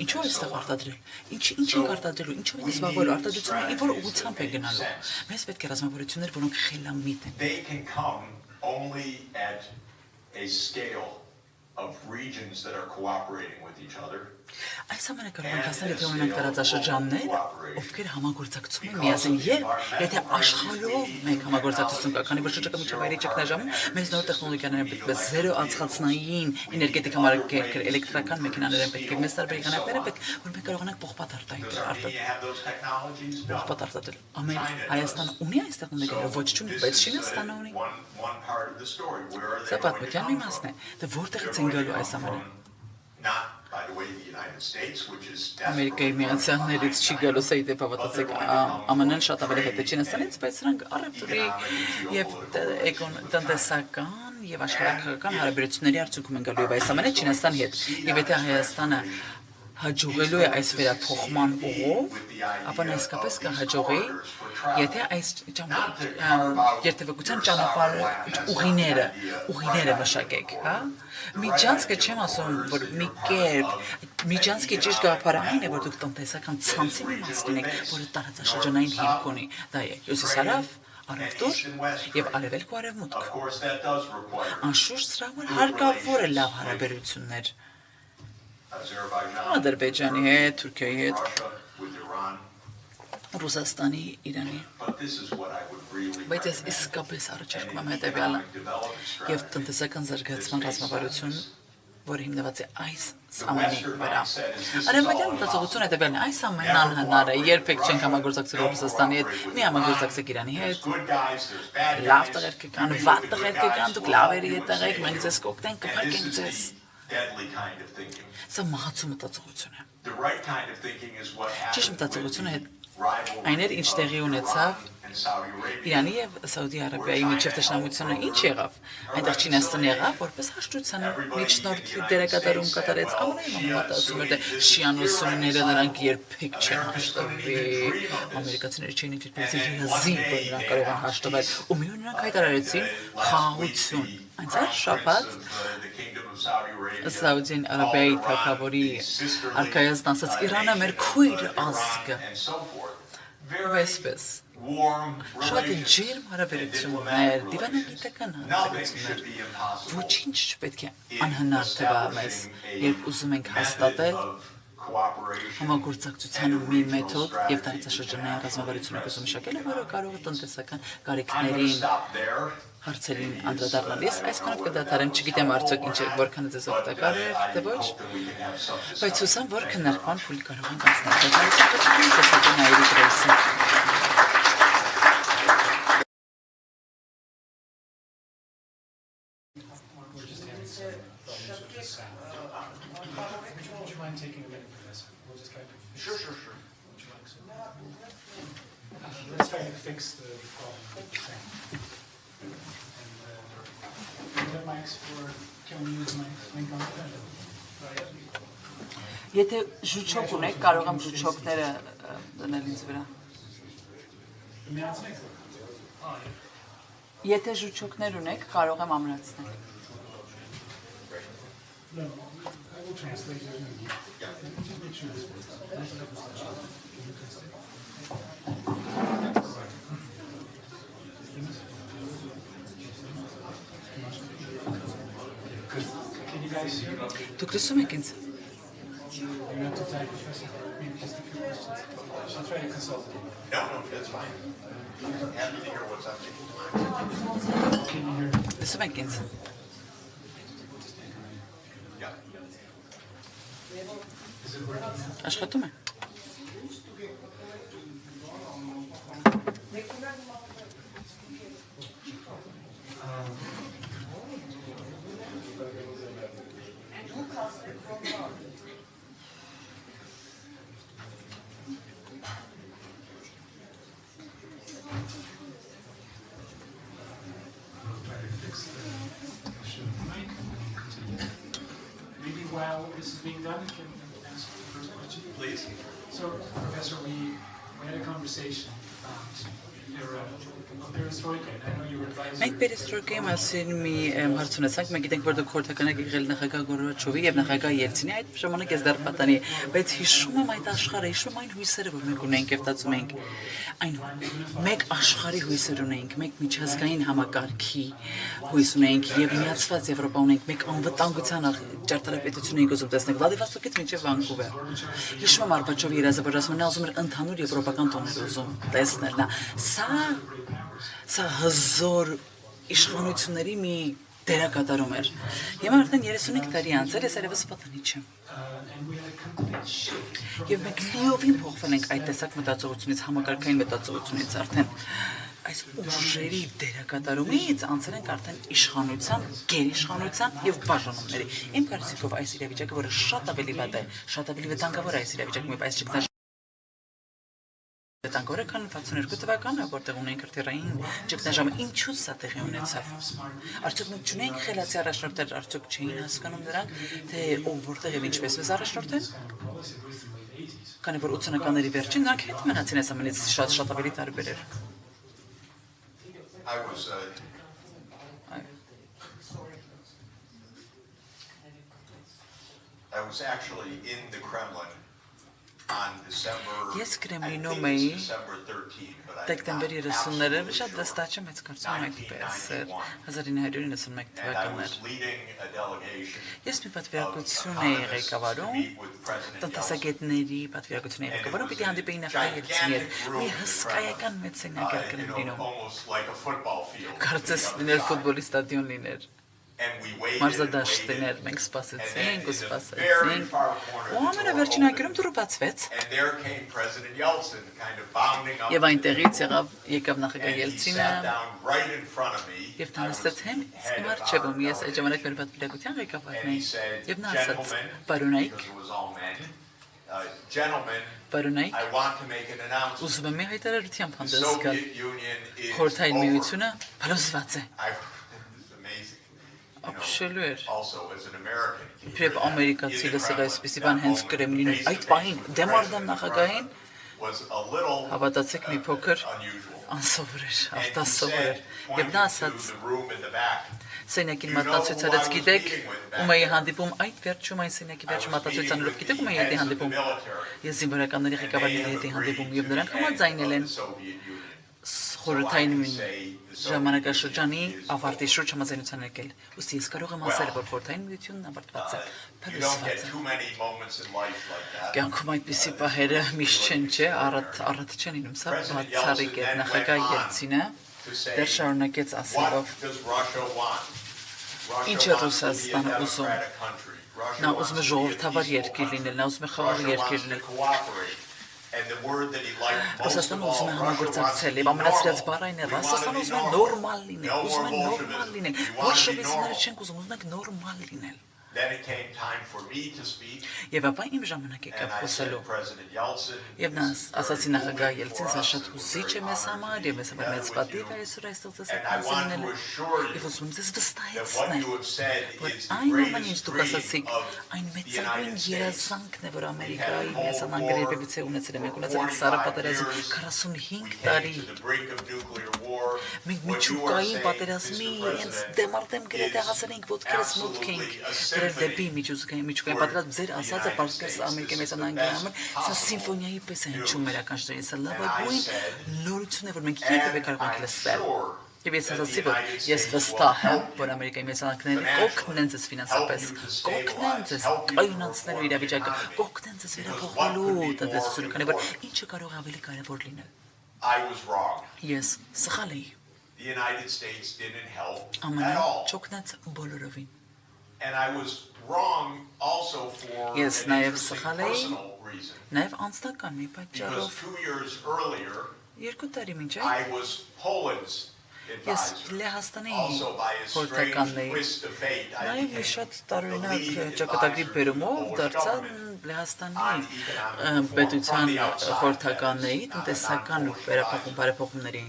ինչու է այստեղ արտադրել։ Ինչ ենք արտադրելու, ինչու ենք զբաղվել արտադրությունը, ինչ որ ուղղությամբ է գնալու։ Մեզ պետք է ռազմավարություններ, որոնք խելամիտ են։ Այս ամենը կարող ենք ասել, եթե ունենք տարածաշրջաններ, ովքեր համագործակցում են միասին, եւ եթե աշխարհով մենք համագործակցություն կա, քանի որ շրջակա միջավայրի ճգնաժամում մեզ նոր տեխնոլոգիաներ են պետք, զերո ածխածնային էներգետիկ համակարգեր, էլեկտրական մեքենաներ են պետք, մեծ տարբերականներ են պետք, որ մենք կարողանանք պողպատ արտադրել։ Հայաստանը ունի այս տեխնոլոգիաները, ոչ չունի, բայց Չինաստանը ունի։ Սա պատմության մի մասն է, դե որտեղից են գալու այս ամենը։ Ամերիկայի Միացյալներից չի գալու, սա իդեպ հավատացեք, ԱՄՆ-ն շատ ավելի հետ է Չինաստանից, բայց սրանք առևտրի եւ տնտեսական եւ աշխարհակական հարաբերությունների արդյունքում են գալու եւ այս ամենը Չինաստանի հետ։ Եվ եթե Հայաստանը հաջողելու է այս վերափոխման ուղով, ապա նա իսկապես կհաջողի, եթե այս երթևեկության ճանապարհը ուղիները մշակեք, հա։ Միջանցքը չեմ ասում, որ մի կերպ, միջանցքի ճիշտ գաղափարը այն է, որ դուք տնտեսական ցանցի մի մաս լինեք, որը տարածաշրջանային հիմք ունի։ Դա է հյուսիս-հարավ, առևտուր եւ արևելք ու արևմուտք։ Անշուշտ սրա համար հարկավոր է լավ հարաբերություններ Ադրբեջանի հետ, Թուրքիայի հետ, Ռուսաստանի, Իրանի։ Բայց ես իսկապես առաջարկում եմ հետևյալը եւ տնտեսական զարգացման ռազմավարություն, որը հիմնված է այս ամենի վրա։ Արևմտյան մտածողությունը հետևյալն է, այս ամենն անհնար է, երբեք չենք համագործակցել Ռուսաստանի հետ, մի համագործակցեք Իրանի հետ։ Լավ տղերք կան, վատ տղերք կան, դուք լավերի հետ եղեք, մենք ձեզ կօգնենք, կփրկենք ձեզ։ Սա մահացու մտածողություն է։ Ճիշտ մտածողությունը այն էր, ինչ տեղի ունեցավ Saudi Arabia. Իրանի եւ Սաուդի Արաբիայի միջև դաշնամությունը ինչ եղավ։ Այնտեղ Չինաստանը եղավ, որպես հաշտության միջնորդի դերակատարում կատարեց ամենայն համատը ասում էր, թե շիանոսունները նրանք երբեք չեն հաշտվի։ Ամերիկացիները չէին ինքնին երազի, որ նրանք կարող են հաշտվել, ու մի օր նրանք հայտարարեցին խաղաղություն։ Այնցար շաբաթ Սաուդյան Արաբիայի թագավորի արքայազն ասաց Իրանը մեր քույր ազգը։ Այսպես շատ ջերմ հարաբերություններ, դիվանագիտական հարաբերություններ, ոչինչ չպետք է անհնար թվա մեզ, երբ ուզում ենք հաստատել համագործակցության մի մեթոդ եւ տարածաշրջանային ռազմավարությունը կոզում մշակելը, որը կարող է տնտեսական կարիքներին հարցերին անդրադառնալիս, այսքանով կդադարեմ, չգիտեմ արդյոք ինչ որքան ձեզ օգտակար է, թե ոչ, բայց հուսամ, որ քննարկման փուլ կարող ենք անցնել տնտեսական այրի գրեսին։ Would you mind taking a minute, Professor? We'll just try to fix Sure. Would you like some? Let's try to fix the problem that you're saying. And the mics for, can we use my link on it? Եթե ժուչոք ունեք, կարող եմ ժուչոքները դնել ինձ վրա։ Եթե ժուչոքներ ունեք, կարող եմ ամրացնել։ No, I will translate it. Just make sure this works. Can you test it? Can you guys hear me? Դուք լսում եք ինձ։ You're not too tight, Professor. Maybe just a few questions. I'll try to consult you. No, that's fine. Happy to hear what's on people's minds. Can you hear me? Լսում եք ինձ։ Yeah. Is it working now? Աշխատում է։ Maybe while this is being done, can you answer the first question? Please. So, Professor, we had a conversation about your perestroika, and I know you were advising. Մենք պերեստրոյկայի մասին մի հարց ունեցանք, մենք գիտենք, որ դուք խորհրդական եք եղել նախագահ Գորբաչովի եւ նախագահ Ելցինի, այդ ժամանակ ես դեռ պատանի, բայց հիշում եմ այդ աշխարհը, հիշում այն հույսերը, որ մենք ունենք եւ տածում ենք, այն մեկ աշխարհի հույսեր ունենք, մեկ միջազգային համակարգի հույս ունենք եւ միացված Եվրոպա ունենք, մեկ անվտանգության ճարտարապետություն ենք ուզում տեսնել Վլադիվոստոկից մինչեւ Վանկուվեր։ Հիշում եմ Արբաչովի երազը, որ ասում են, ուզում էր ընդհանուր եվրոպական տոներ ուզում տեսնել, նա Սա հզոր իշխանությունների մի դերակատարում էր։ Հիմա արդեն 35 տարի անցել, ես երևս պատանի չեմ։ Եվ մենք լիովին փոխվել ենք այդ տեսակ մտածողությունից, համակարգային մտածողությունից արդեն այս ուժերի դերակատարումից անցել ենք արդեն իշխանության, գերիշխանության եւ բաժանումների։ Իմ կարծիքով այս իրավիճակը, որը շատ ավելի վատ է, շատ ավելի վտանգավոր է այս իրավիճակում, այս ճգնաժամը Տանկորը քան 62 թվականը, որտեղ ունենք հրթիռային ճգնաժամը, ինչու սա տեղի ունեցավ։ Արդյոք մենք չունենք խելացի առաջնորդներ, արդյոք չէին հասկանում նրանք, թե ով որտեղ եւ ինչպես մեզ առաջնորդեն։ Քանի որ 80-ականների վերջին նրանք հետ մնացին այս ամենից շատ ավելի տարբեր էր։ I was actually in the Kremlin on Ես Կրեմլինում էի դեկտեմբերի 30-ները, շատ վստահ չեմ, բայց կարծում եմ այդպես էր 1991 թվականներ։ Ես մի պատվիրակություն էի ղեկավարում, տնտեսագետների պատվիրակություն էի ղեկավարում, պիտի հանդիպեի նախագահ Ելցինի հետ, մի հսկայական մեծ սենյակ էր Կրեմլինում։ Կարծես լիներ ֆուտբոլի ստադիոն լիներ։ Մարզադաշտներ, մենք սպասեցինք ու սպասեցինք, ու ամենավերջին անկյուրում դուռը բացվեց, և այնտեղից եկավ նախագահ Ելցինը, և նա նստեց հենց իմ առջևում, ես այդ ժամանակ մեր պատվիրակության ղեկավարն էի, և նա ասաց, պարոնայք, Gentlemen, Բարոնայք, I want to make an announcement. ուզում եմ մի հայտարարությամբ The հանդես գալ։ Soviet Union is Խորհրդային over. միությունը փլուզված է։ This is amazing. Ապշելու էր։ Also, as an American, Իբրև ամերիկացի լսել այսպիսի բան հենց Կրեմլինում այդ պահին դեմարդամ նախագահին was a little հավատացեք մի փոքր unusual. անսովոր էր, And he արտասովոր էր։ said, Եվ pointing նա to ասաց, the room in the back, սենյակին մատնացույցարից գիտեք, ում էի հանդիպում այդ վերջում այն սենյակի վերջում մատնացույցանելով գիտեք ում էի հետ հանդիպում։ Ես զինվորականների ղեկավարների հետ հանդիպում եւ նրանք համաձայնել են խորհրդային ժամանակաշրջանի ավարտի շուրջ համաձայնության եկել։ Ուստի ես կարող եմ ասել, որ խորհրդային միությունն ավարտված է, փլուզված է։ Կյանքում այդպիսի պահերը միշտ չեն, չէ, առատ չեն ինում, սա բացառիկ է։ Նախագահ Ելցինը դեռ շարունակեց ասելով. Ինչ է Ռուսաստանը ուզում։ Նա ուզում է ժողովրդավար երկիր լինել, նա ուզում է խաղաղ երկիր լինել։ Ռուսաստանը ուզում է համագործակցել, եւ ամենասիրած բառը այն է, Ռուսաստանը ուզում է նորմալ լինել, ուզում է նորմալ լինել։ Բոլշևիկները չեն ուզում, ուզում են նորմալ լինել։ Then it came time for me to speak. Եվ ապա իմ ժամանակ եկավ And I խոսելու։ said, President Yeltsin, Եվ նա ասացի նախագահ Ելցին, սա շատ հուզիչ է մեզ համար, եւ մեզ համար մեծ պատիվ է այսօր այստեղ ձեզ հետ հասնել։ Եվ ուզում եմ ձեզ վստահեցնել, որ այն ամեն ինչ դուք ասացիք, այն մեծագույն երազանքն է, որ Ամերիկայի Միացյալ Նահանգները երբևիցե ունեցել է։ Մենք ունեցել ենք Սառը պատերազմ 45 տարի։ Մենք միջուկային պատերազմի իրենց դեմարտեմ գրեթե հասել ենք ոտքերս մուտք ենք։ Դեպի միջուկային պատերազմ ձեր ասածը պարզապես Ամերիկայի Միացյալ Նահանգների համար սա սիմֆոնիայի պես է հնչում մեր ականջներին, սա լավագույն նորություն է, որ մենք երբևէ կարող ենք լսել։ Եվ ես ասացի, որ ես վստահ եմ, որ Ամերիկայի Միացյալ Նահանգները կօգնեն ձեզ ֆինանսապես, կօգնեն ձեզ կայունացնելու իրավիճակը, կօգնեն ձեզ վերափոխելու տնտեսությունը, քանի որ ինչը կարող է ավելի կարևոր լինել։ Ես սխալ էի։ ԱՄՆ-ն չօգնեց բոլորովին։ And I was wrong also for Yes, an նաև interesting սխալ էի, personal reason. նաև անձնական մի պատճառով։ Because 2 years earlier, Երկու տարի մինչ I was Poland's ես advisor. Լեհաստանի Also by a strange խորհրդականն էի։ twist of fate, I Նաև մի became շատ the տարօրինակ lead ճակատագրի advisor բերումով to the դարձա government Լեհաստանի on economic պետության reform from the outside. խորհրդականն էի տնտեսական բարեփոխումների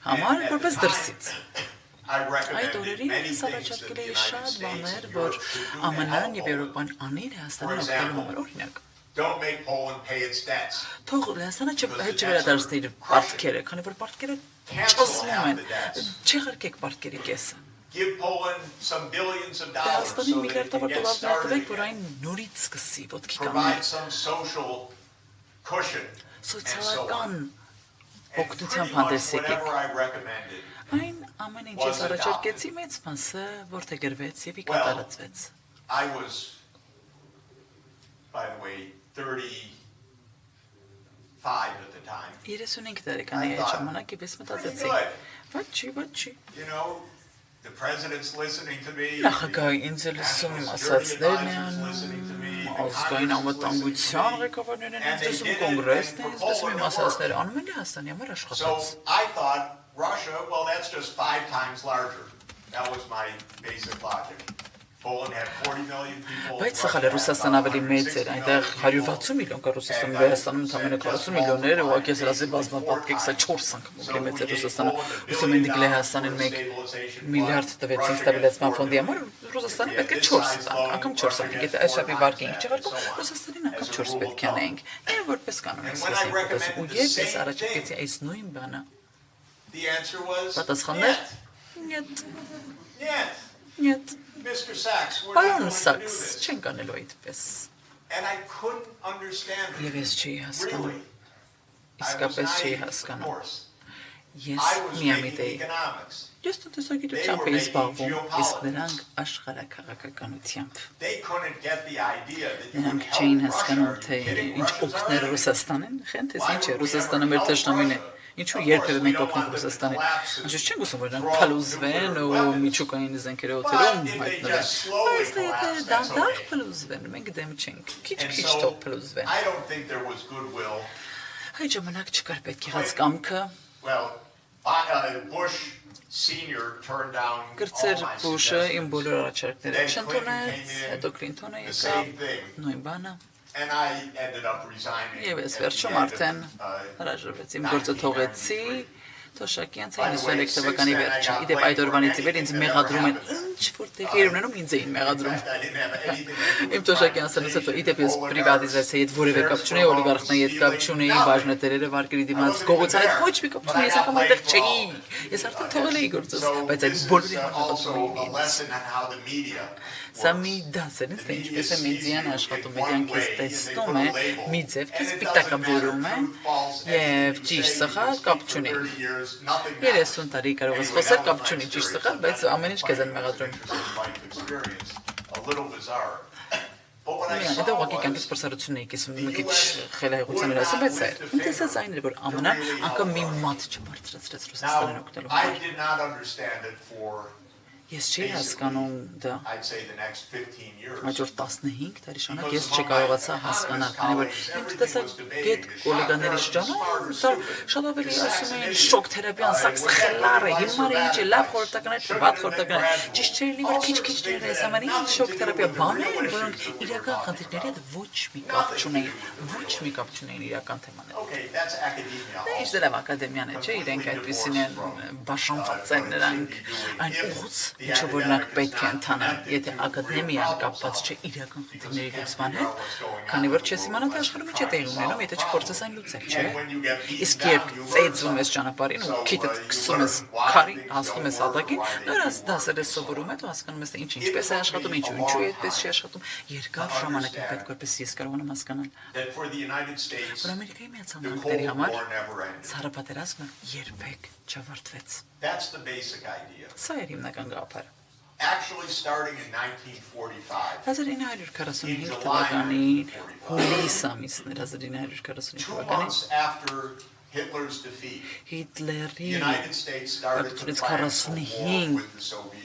համար որպես դրսից։ I Այդ recommended օրերին many ես things առաջարկել that the էի United շատ States բաներ, and որ Europe should do to ԱՄՆ-ն help եւ Poland. Եվրոպան անի Լեհաստանին օգնելու համար, օրինակ։ Don't make Poland pay its debts. Թող Լեհաստանը չվերադարձնի իր պարտքերը, քանի որ պարտքերը ճոսվում են։ Չեղարկեք պարտքերի կեսը։ Give Poland some billions of dollars so Լեհաստանին that it միլիարդավոր can get դոլարներ started տվեք, որ again. այն նորից սկսի ոտքի Provide կանգնել։ some social cushion and so Սոցիալական on. And օգնությամբ pretty much հանդես եկեք։ whatever I recommended. Այն ամեն ինչ ես առաջարկեցի մեծ մասը որդեգրվեց եւ կատարածվեց։ I was, by the way, 35 at the time. 35 տարեկան էի այդ ժամանակ եւ ես մտածեցի։ Վաչի։ You know, the president's listening to me. Նախագահի ինձ է լսում, իմ ասածներն է անում, ազգային անվտանգության ղեկավարներն են ինձ լսում, կոնգրեսն է ինձ լսում, իմ ասածները անում են Լեհաստանի համար աշխատած։ So I thought Russia, well, that's just 5 times larger. That was my basic logic. Poland had 40 million people. Բայց սխալ է, Ռուսաստան ավելի մեծ էր, այնտեղ 160 միլիոն կա Ռուսաստանում, Լեհաստանում ընդամենը 40 միլիոններ, ուղղակի ես ասացի բազմապատկեք, սա 4 անգամ մեծ է Ռուսաստանը։ Ուսում ենք Լեհաստանին 1 միլիարդ տվեցին ստաբիլացման ֆոնդի համար, Ռուսաստանը պետք է 4 տանք, անգամ 4 անգամ, եթե այս շապի վարկի ենք չեղարկում, Ռուսաստանին անգամ 4 պետք է անենք։ Եվ որպես կանոն ես ասեցի, ու ես առաջարկեցի այս նույն բանը։ The answer was Պատասխաններ. Нет. Mr. Sachs, we're not Պարոն going to do Սաքս, this. չենք անելու այդպես։ And I couldn't understand it. Եվ ես չի հասկանում։ Really. I was Իսկապես չի naive, of հասկանում։ course. Ես I was միամիտ taking էի։ economics. Ես տնտեսագիտությամբ էի զբաղվում, իսկ նրանք աշխարհաքաղաքականությամբ։ They couldn't get the idea that you would Նրանք help չէին Russia. հասկանում, Are թե you kidding? ինչ Russia's our օգներ enemy. Ռուսաստանին, խենթես ինչ է, Ռուսաստանը մեր թշնամին է։ Ինչու երբևէ մենք օգնենք Ռուսաստանին։ Անշուշտ չենք ուզում, որ նրանք փլուզվեն ու միջուկային զենքերը օթերում հայտնվեն։ Բայց եթե դանդաղ փլուզվեն, մենք դեմ չենք։ Քիչ-քիչ թող փլուզվեն։ I don't think there was goodwill. Այդ ժամանակ չկար պետք եղած կամքը։ Well, Bush Senior turned down all Գրծեր my Բուշը իմ suggestions. բոլոր առաջարկները Then չընդունեց, Clinton came in, հետո Քլինթոնը the եկավ, same thing. նույն բանը։ And I ended up resigning. Եվ ես վերջում արդեն հրաժարվեցի, իմ գործը թողեցի, Թոշակյանց 93 թվականի վերջը։ Իդեպ այդ օրվանից ի վեր ինձ մեղադրում են ինչ-որ տեղի ունենում, ինձ էին մեղադրում։ Իմ Թոշակյանցից հետո իդեպ ես պրիվատիզացիայի հետ որևէ կապ չունեի, օլիգարխների հետ կապ չունեի, բաժնետերերը վարկերի դիմաց գողության հետ ոչ մի կապ չունեի, ես անգամ այնտեղ չէի։ Ես արդեն թողել էի գործս, բայց այդ բոլորի մեղադրում էին։ Սա մի դաս էր, թե ինչպես է մեդիան աշխատում, մեդիան քեզ տեսնում է, մի ձև քեզ պիտակավորում է եւ ճիշտ սխալ կապ չունի։ 30 տարի կարող ես խոսել կապ չունի ճիշտ սխալ, բայց ամեն ինչ քեզ են մեղադրում։ Դա ուղղակի կյանքից փորձառություն էի կիսում, մի քիչ խելահեղության էր ասում, բայց սա էր։ Ինտեսած այն էր, որ ԱՄՆ-ն անգամ մի մատ չբարձրացրեց Ռուսաստանին օգնելու։ Ես չի հասկանում դա։ Հաջորդ 15 տարի շարունակ ես չկարողացա հասկանալ, քանի որ իմ տեսակ գետ կոլեգաների շրջանում շատ ավելի ասում էին շոկ թերապիան, սաքսը խելառ է, հիմար է ինչ է, լավ խորհրդական է, վատ խորհրդական է, ճիշտ չէ լինի, որ քիչ-քիչ ներես ամեն ինչ շոկ թերապիա բաներ, որոնք իրական խնդիրների հետ ոչ մի կապ չունեին իրական թեմաների։ Ինչ դեռ ակադեմիան է, չէ, իրենք այդպեսին են բաշանված են նրանք այն ուղուց ինչը որնակ պետք է ընթանան, եթե ակադեմիան կապված չէ իրական խնդիրների լուծման հետ, քանի որ չես իմանա թե աշխարհում ինչ է տեղի ունենում, եթե չփորձես այն լուծել, չէ։ Իսկ երբ ծեծում ես ճանապարհին ու քիթդ քսում ես քարի, հասնում ես հատակին, նորից դասեր ես սովորում ես ու հասկանում ես թե ինչպես է աշխատում, ինչու է այդպես չի աշխատում, երկար ժամանակ է պետք որպես ես կարողանամ հասկանալ։ Որ Ամերիկայի Միացյալ Նահանգների համար ցարապատերազմը երբեք չավարտվեց։ Սա էր հիմնական գաղափարը։ Actually starting in 1945. 1945 թվականին հուլիս ամիսներ 1945 թվականին Hitler's defeat. Հիտլերի United States started to 45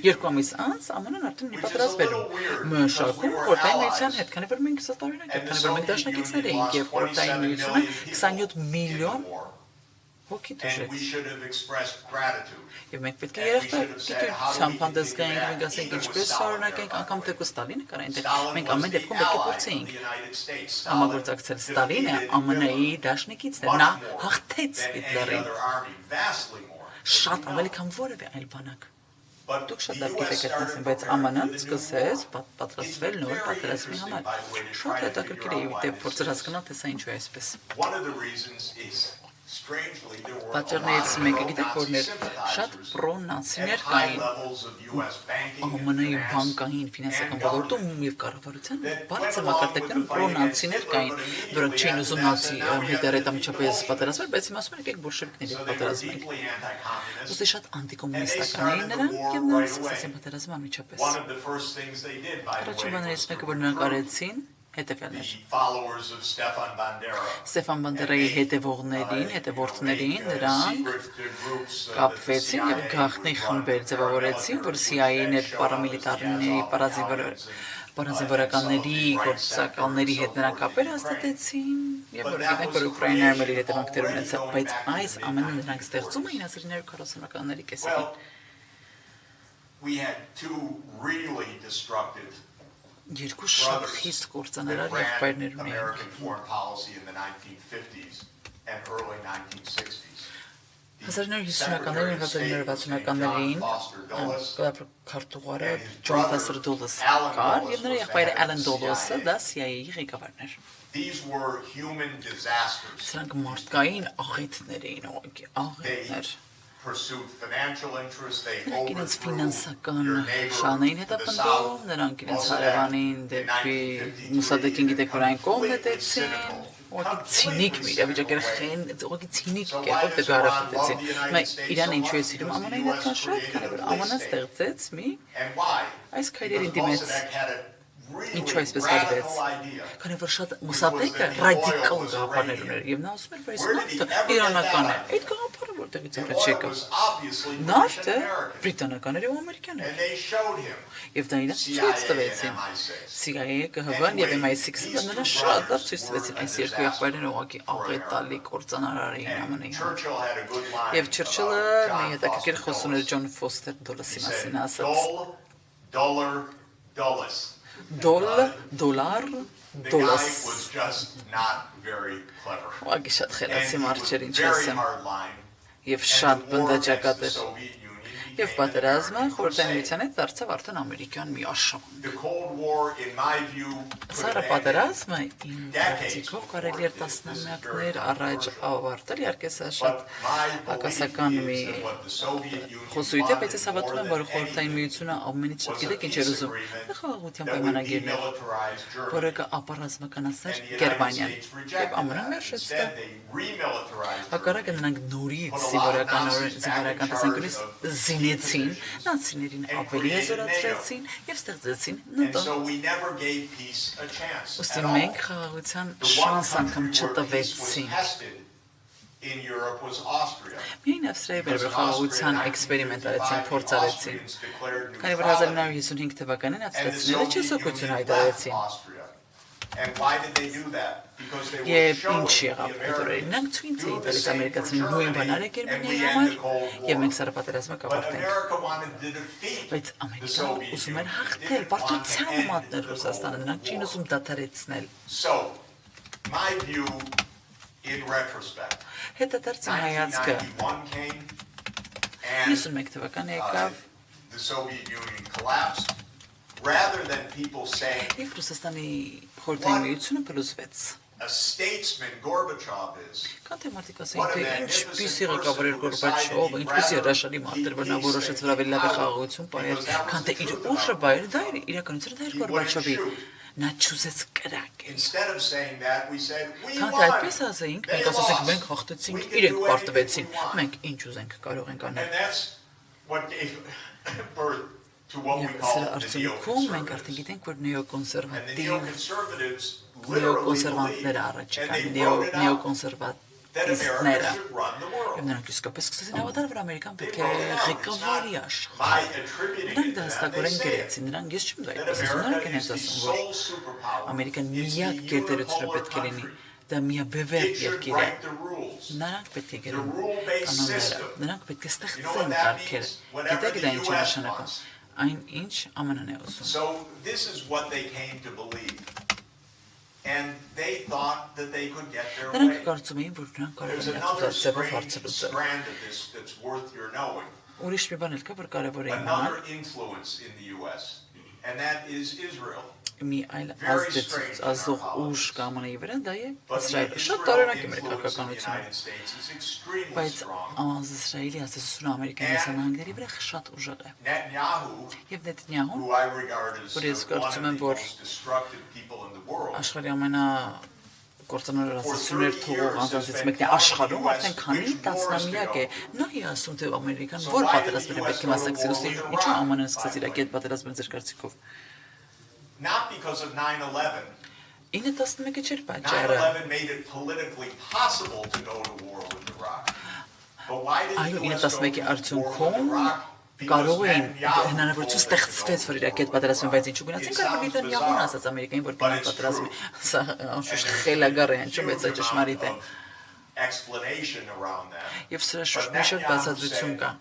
երկու ամիս անց ԱՄՆ-ն արդեն մի պատրաստ բերում մշակում խորհրդային միության հետ, քանի որ մենք սա տարօրինակ ենք, քանի որ մենք դաշնակիցներ էինք եւ խորհրդային միությունը 27 միլիոն հոգի տուժեց։ Եվ մենք պետք է երախտագիտությամբ հանդես գայինք, մենք ասենք ինչպես շարունակենք, անգամ թեկու Ստալինը կար այնտեղ, մենք ամեն դեպքում պետք է փորձեինք համագործակցել։ Ստալինը ԱՄՆ-ի դաշնակիցն էր, նա հաղթեց Հիտլերին շատ ավելի քան որևէ այլ բանակ։ Դուք շատ լավ գիտեք այդտեղ, բայց ԱՄՆ-ն սկսեց պատրաստվել նոր պատերազմի համար։ Շատ հետաքրքիր է դեպ փորձել հասկանալ, թե սա ինչու է այսպես։ Պատճառներից մեկը գիտեք որն էր, շատ պրո-նացիներ կային ԱՄՆ-ի բանկային ֆինանսական ոլորտում և կառավարության բարձր մակարդակներում պրո-նացիներ կային, որոնք չէին ուզում նացի հետ առետամիջապես պատերազմել, բայց հիմա ասում են եկեք բոլշևիկների հետ պատերազմենք։ Ուստի շատ անտիկոմունիստական էին նրանք և նրանք սկսեցին պատերազմել անմիջապես։ Առաջին բաներից մեկը, որ նրանք արեցին, հետևյալն էր։ Ստեֆան Բանդերայի հետևորդներին նրանք կապվեցին և գաղտնի խմբեր ձևավորեցին, որ CIA-ն էր պարամիլիտարների պարազինվորականների գործակալների հետ նրանք կապեր հաստատեցին և որ գիտենք, որ Ուկրաինայում էլի հետևանքներ ունեցավ, բայց այս ամենը նրանք ստեղծում էին 1940-ականների կեսերին։ Երկու շատ խիստ կործանարար եղբայրներ ունեինք։ 1950-ականներին, 1960-ականներին քարտուղարը Ջոն Ֆասեր Դուլլես կար և նրա եղբայրը Ալեն Դուլլեսը դա CIA-ի ղեկավարն էր։ Սրանք մարդկային աղետներ էին, աղետներ։ Նրանք իրենց ֆինանսական շահն էին հետապնդում, նրանք իրենց հարևանին դեպի Մուսադեքին գիտեք, որ այն կողմ նետեցին, ուղղակի ցինիկ մի իրավիճակ էր, ուղղակի ցինիկ կերպով դեպի հարավ նետեցին։ Հիմա Իրանը ինչու է սիրում ԱՄՆ-ին այդքան շատ, քանի որ ԱՄՆ-ն ստեղծեց մի այս քայլերին դիմեց։ Ինչու այսպես արվեց։ Քանի որ շատ Մուսադեկը ռադիկալ գաղափարներ ուներ և նա ասում էր, որ այս նավթը իրանական է։ Այդ գաղափարը որտեղից առաջ եկավ։ Նավթը բրիտանական էր և ամերիկյան էր։ Եվ դա իրենց ցույց տվեցին։ CIA-ը, ԿՀՎ-ն և MI6-ը նրան շատ լավ ցույց տվեցին այս երկու եղբայրները ուղղակի աղետալի կործանարար էին ԱՄՆ-ի համար։ Եվ Չերչիլը մի հետաքրքիր խոսում էր Ջոն Ֆոստեր Դուլլեսի մասին ասաց. Դոլար, The guy was just not very clever. Ուղղակի շատ խելացի մարդ չէր, ինչ Very ասեմ, hard line. եւ շատ And the war against բնդաճակատ the էր։ Soviet Union Եվ became պատերազմը an խորհրդային crusade. միության հետ դարձավ արդեն ամերիկյան մի արշավանք։ The Cold War, in my view, could Սա have ended պատերազմը իմ կարծիքով կարելի էր տասնամյակներ առաջ ավարտել, իհարկե սա շատ but my հակասական belief մի is that what the Soviet Union խոսույթ է, բայց ես wanted հավատում more եմ, որ than խորհրդային anything միությունը ամենից շատ was a գիտեք ինչ peace էր ուզում։ agreement Խաղաղության that would պայմանագիրն էր, demilitarize որը Germany. կապառազմականացներ And the United Գերմանիան։ States Եվ rejected ԱՄՆ-ը that. մերժեց դա։ Instead, they remilitarized Հակառակը Germany. նրանք նորից Put a lot of զինվորական Nazis back in տեսանկյունից charge of զինեցին, positions նացիներին and ավելի created հզորացրեցին եւ ստեղծեցին And ՆԱՏՕ։ so we never gave peace a chance Ոստի at all. մենք խաղաղության The one շանս անգամ country where peace was չտվեցին։ tested in Europe was Austria. Միայն Ավստրիայի Because վերաբերյալ in Austria խաղաղության in էքսպերիմենտ 1955, արեցին, փորձ the արեցին։ Austrians declared Քանի որ neutrality, 1955 թվականին and the ավստրիացիները Soviet չեսօգություն Union left հայտարարեցին։ Austria. And why did they do that? Because they were Եվ showing ինչ the եղավ դուրերը։ Americans Նրանք ցույց do էին the տալիս same for ամերիկացիներին նույն բան Germany, արեք and Գերմանիայի we end համար, the Cold եւ War. մենք սա պատերազմը But կավարտենք։ America wanted to defeat Բայց the Ամերիկան Soviet ուզում Union. էր It հաղթել, didn't want to բարդության end մատնել the Ռուսաստանը, Cold նրանք չէին War. ուզում դադարեցնել։ So, my view in retrospect, Հետադարձ հայացքը 1991 came, and 91 թվականը եկավ the Soviet Union collapsed. Rather than people saying, եւ Ռուսաստանի խորհրդային միությունը փլուզվեց։ a statesman Gorbachev is, Կանթե մարդիկ ասեն, թե ինչպիսի ղեկավար էր Գորբաչովը, ինչպիսի հրաշալի մարդ էր, որ նա որոշեց, որ ավելի լավ է խաղաղություն պահել, քան թե իր ուժը բայր, դա էր իրականությունը, դա էր Գորբաչովի։ Նա չուզեց կրակել։ instead of saying that, we said, we Կանթե won. այդպես ասեինք, They մենք ասացինք, lost. մենք հաղթեցինք, We can իրենք do պարտվեցին, anything we want. մենք ինչ ուզենք կարող ենք անել։ And that's what gave birth to what we Եվ call սրա the արդյունքում մենք արդեն neoconservatives. գիտենք, որ And the նեոկոնսերվատիվ neoconservatives literally նեոկոնսերվանտները believed, առաջ and եկան, they wrote it out, that նեոկոնսերվատիստները։ America should run the world. Եվ նրանք իսկապես սկսեցին հավատալ, որ Ամերիկան They պետք է wrote it out. It's ղեկավարի not աշխարհ։ by attributing Նրանք it դա to them, they հստակորեն say it. գրեցին, նրանք ես չեմ դա That այդպես ասում, նրանք են America is հենց the ասում, որ sole superpower. Ամերիկան It's միակ the գերտերությունը unipolar պետք է լինի, country. դա միաբևեռ It should երկիր է։ write the rules. Նրանք պետք է The գրեն rule-based կանոնները, system. նրանք պետք է You know what ստեղծեն that կարգերը։ means? Whatever Գիտեք դա the ինչ է US նշանակում։ wants. Այն ինչ ԱՄՆ-ն է ուզում։ So this is what they came to believe. And they thought that they could get their Նրանք way. կարծում էին, որ նրանք կարող There's են another իրենց ձևով strange հարցլուծել։ strand of this that's worth your knowing. Ուրիշ մի բան էլ կա, որ կարևոր է իմանալ։ Another influence in the US, and that is Israel. Մի այլ ազդող ուժ կա ԱՄՆ-ի վրա, դա է But the Իսրայելը։ Շատ Israel տարօրինակ է մեր influence in the քաղաքականությունը։ United States is extremely Բայց strong. Իսրայելի ազդեցությունը ամերիկյան նահանգների վրա շատ ուժեղ է։ Netanyahu, Եվ Նեթանյահուն, who I regard as Որ ես one կարծում եմ, of the որ most destructive people in the world, աշխարհի կործանող ազդեցություններ թողող անձանցից մեկն է աշխարհում, արդեն քանի տասնամյակ է։ Նա է ասում, թե Ամերիկան որ պատերազմները պետք է մասնակցի, ուսի ինչու ԱՄՆ-ն սկսեց Իրաքի հետ պատերազմել ձեր կարծիքով։ not because of 9/11. 9/11-ը չէր պատճառը։ 9/11 made it politically possible to go to war with Iraq. But why did Այո, the US go 9/11-ի to war with արդյունքում Iraq? կարող էին հնարավորություն ստեղծվեց, որ Իրաքի հետ պատերազմեն, բայց ինչու գնացին, կարող է Նեթանյահուն ասաց Ամերիկային, որ գնա պատերազմի։ Սա անշուշտ խելագար է, ինչու՞ մեծ է ճշմարիտ է։ Explanation around that. Եվ սրա շուրջ մի շարք բացատրություն կա։